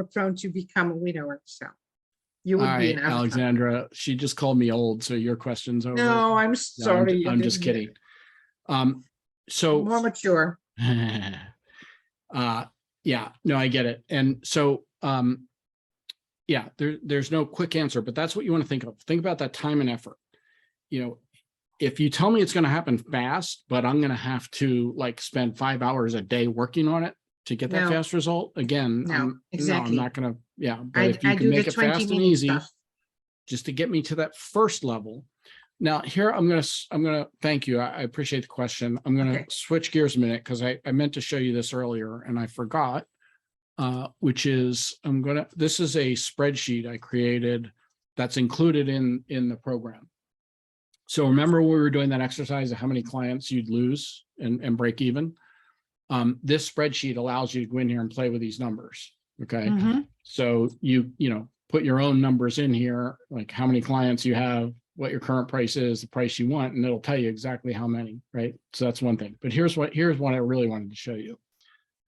prone to become a widower. So you would be an avatar. Alexandra, she just called me old, so your question's over. No, I'm sorry. No, I'm just kidding. So more mature. Yeah, no, I get it. And so, there's no quick answer, but that's what you want to think of. Think about that time and effort. If you tell me it's going to happen fast, but I'm going to have to spend 5 hours a day working on it to get that fast result, again, I'm not going to, but if you can make it fast and easy, just to get me to that first level. Now here, I'm going to thank you. I appreciate the question. I'm going to switch gears a minute, because I meant to show you this earlier and I forgot, which is, this is a spreadsheet I created that's included in the program. So remember when we were doing that exercise of how many clients you'd lose and break even? This spreadsheet allows you to go in here and play with these numbers. Okay. So you put your own numbers in here, like how many clients you have, what your current price is, the price you want, and it'll tell you exactly how many, right? So that's one thing. But here's what I really wanted to show you.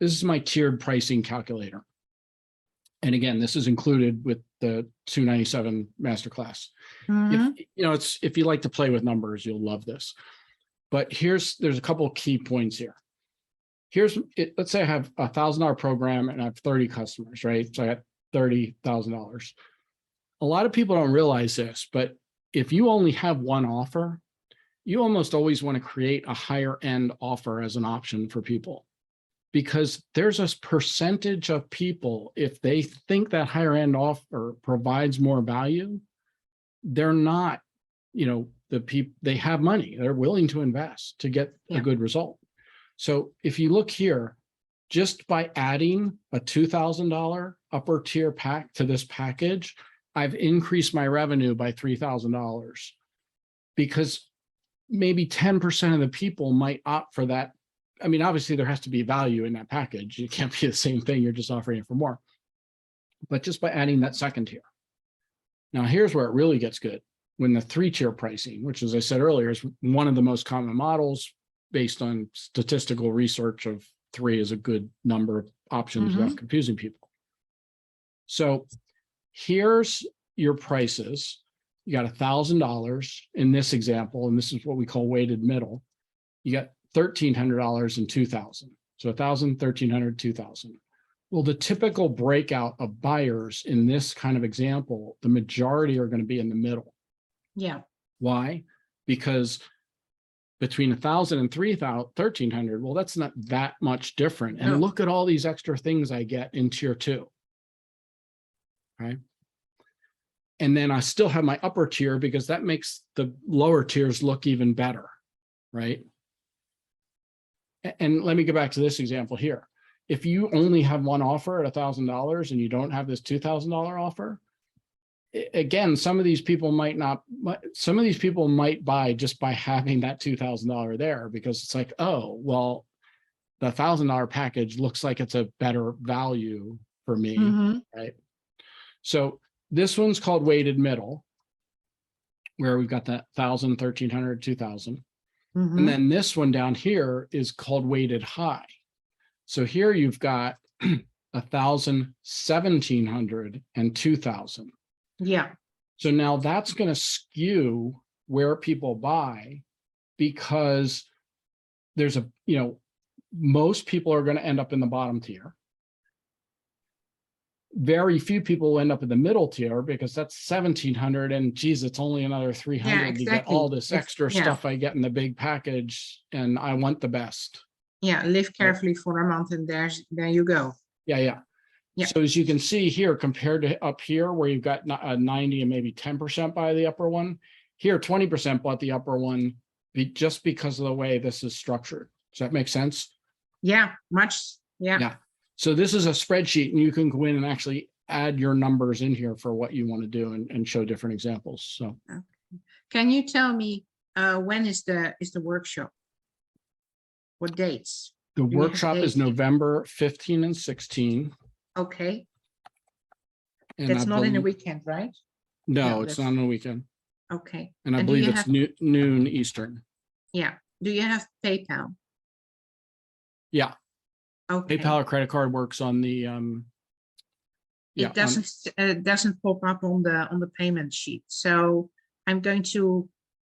This is my tiered pricing calculator. And again, this is included with the 297 masterclass. If you like to play with numbers, you'll love this. But there's a couple of key points here. Let's say I have a $1,000 program and I have 30 customers, right? So I got $30,000. A lot of people don't realize this, but if you only have one offer, you almost always want to create a higher end offer as an option for people, because there's a percentage of people, if they think that higher end offer provides more value, they're not, the people, they have money, they're willing to invest to get a good result. So if you look here, just by adding a $2,000 upper tier pack to this package, I've increased my revenue by $3,000, because maybe 10% of the people might opt for that. I mean, obviously there has to be value in that package. It can't be the same thing. You're just offering it for more, but just by adding that second tier. Now here's where it really gets good. when the 3-tier pricing, which, as I said earlier, is one of the most common models based on statistical research of 3 is a good number of options without confusing people. So here's your prices. You got $1,000 in this example, and this is what we call weighted middle. You got $1,300 and $2,000. So 1,000, 1,300, 2,000. Well, the typical breakout of buyers in this kind of example, the majority are going to be in the middle. Yeah. Why? Because between 1,000 and 1,300, well, that's not that much different. And No. look at all these extra things I get in tier 2. Right. And then I still have my upper tier because that makes the lower tiers look even better. Right. And let me go back to this example here. If you only have one offer at $1,000 and you don't have this $2,000 offer, again, some of these people might buy just by having that $2,000 there, because it's like, oh, well, the $1,000 package looks like it's a better value for me, right? So this one's called weighted middle, where we've got that 1,000, 1,300, 2,000. And then this one down here is called weighted high. So here you've got 1,000, 1,700, and 2,000. Yeah. So now that's going to skew where people buy, because there's most people are going to end up in the bottom tier. Very few people will end up in the middle tier, because that's 1,700, and geez, it's only another 300 Yeah, to get exactly. all this extra Yeah. stuff I get in the big package, and I want the best. Yeah, live carefully for a month, and there you go. Yeah. Yeah. So as you can see here, compared to up here where you've got 90 and maybe 10% buy the upper one, here 20% bought the upper one, just because of the way this is structured. Does that make sense? Yeah, much. Yeah. Yeah. So this is a spreadsheet, and you can go in and actually add your numbers in here for what you want to do, and show different examples. So Can you tell me when is the workshop? What dates? the Do we have workshop is dates? November 15 and 16. Okay, And that's I not in the bel- weekend, right? No, No, it's that's- not on the weekend. Okay. And I do believe you it's have- noon Eastern. Yeah. Do you have PayPal? Yeah. Okay. PayPal or credit card works on the It doesn't pop up on the payment sheet. So I'm going to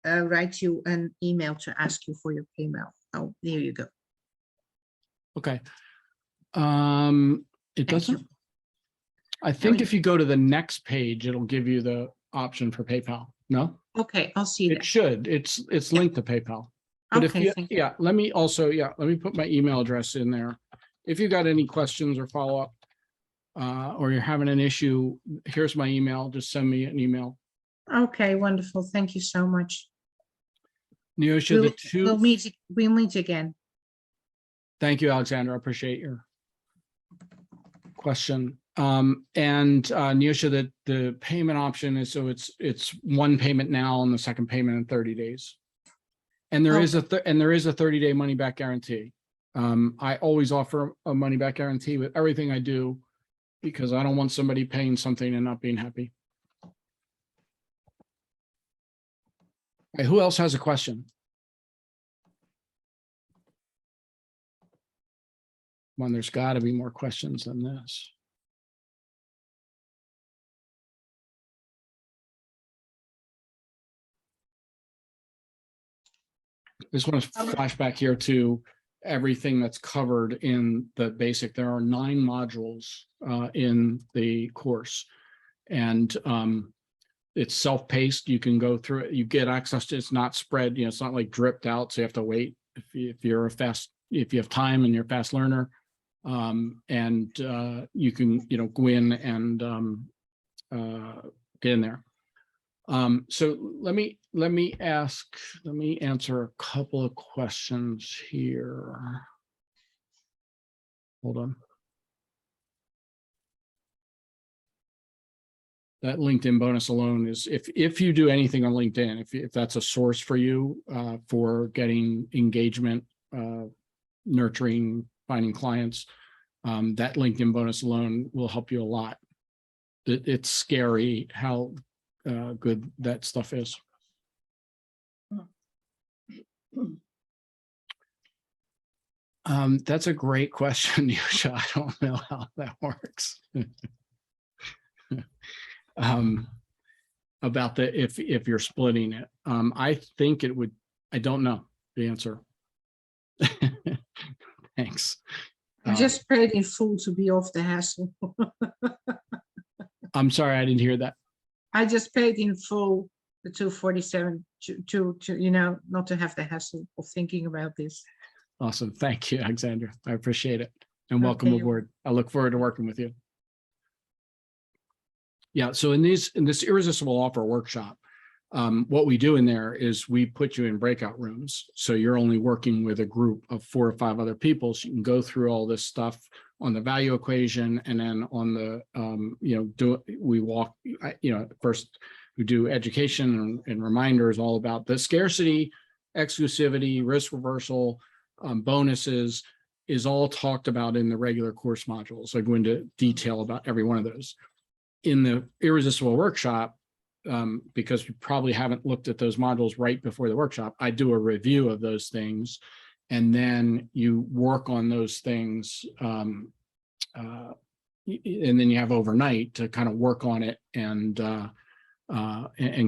write you an email to ask you for your PayPal. Oh, there you go. Okay. It Thank you. doesn't. I think if you go to the next page, it'll give you the option for PayPal. No? Okay, I'll see It that. should. It's linked to PayPal. But Okay, if thank you, you. let me put my email address in there. If you got any questions or follow up, or you're having an issue, here's my email. Just send me an email. Okay, wonderful. Thank you so much. Neosha, We'll meet again. Thank you, Alexander. I appreciate your question. And Neosha, the payment option is, so it's one payment now and the second payment in 30 days. And there is a 30-day money back guarantee. I always offer a money back guarantee with everything I do, because I don't want somebody paying something and not being happy. Okay, who else has a question? One, there's got to be more questions than this. Just want to flash back here to everything that's covered in the basic. There are 9 modules in the course, and it's self-paced. You can go through it. You get access to, it's not spread, it's not like dripped out, so you have to wait if you have time and you're a fast learner. And you can go in and get in there. So let me answer a couple of questions here. Hold on. That LinkedIn bonus alone is, if you do anything on LinkedIn, if that's a source for you for getting engagement, nurturing, finding clients, that LinkedIn bonus alone will help you a lot. It's scary how good that stuff is. That's a great question, Yusha. I don't know how that works. About if you're splitting it. I think it would, I don't know the answer. Thanks. I just paid in full to be off the hassle. I'm sorry, I didn't hear that. I just paid in full the 247 to you know, not to have the hassle of thinking about this. Awesome. Thank you, Alexandra. I appreciate it. And welcome Okay. aboard. I look forward to working with you. Yeah, so in this irresistible offer workshop, what we do in there is we put you in breakout rooms. So you're only working with a group of 4 or 5 other people. So you can go through all this stuff on the value equation, and then on the, first we do education and reminders all about the scarcity, exclusivity, risk reversal, bonuses is all talked about in the regular course modules. I go into detail about every one of those. In the irresistible workshop, because we probably haven't looked at those modules right before the workshop, I do a review of those things, and then you work on those things, and then you have overnight to kind of work on it and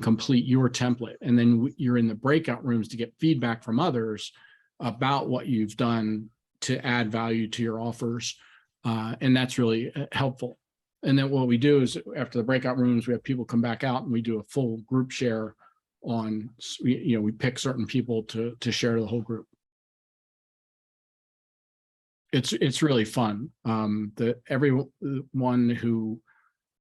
complete your template. And then you're in the breakout rooms to get feedback from others about what you've done to add value to your offers, and that's really helpful. And then what we do is after the breakout rooms, we have people come back out and we do a full group share on, we pick certain people to share to the whole group. It's really fun. Everyone who,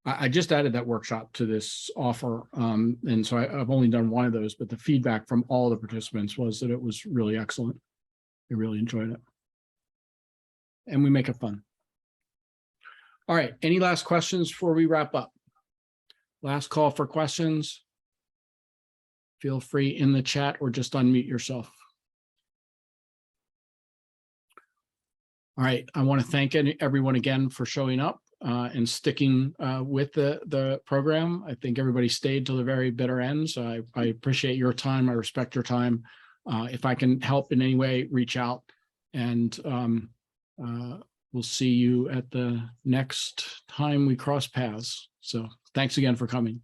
I just added that workshop to this offer. And so I've only done one of those, but the feedback from all the participants was that it was really excellent. They really enjoyed it. And we make it fun. All right, any last questions before we wrap up? Last call for questions. Feel free in the chat or just unmute yourself. All right, I want to thank everyone again for showing up and sticking with the program. I think everybody stayed till the very bitter end, so I appreciate your time. I respect your time. If I can help in any way, reach out, and we'll see you at the next time we cross paths. So thanks again for coming.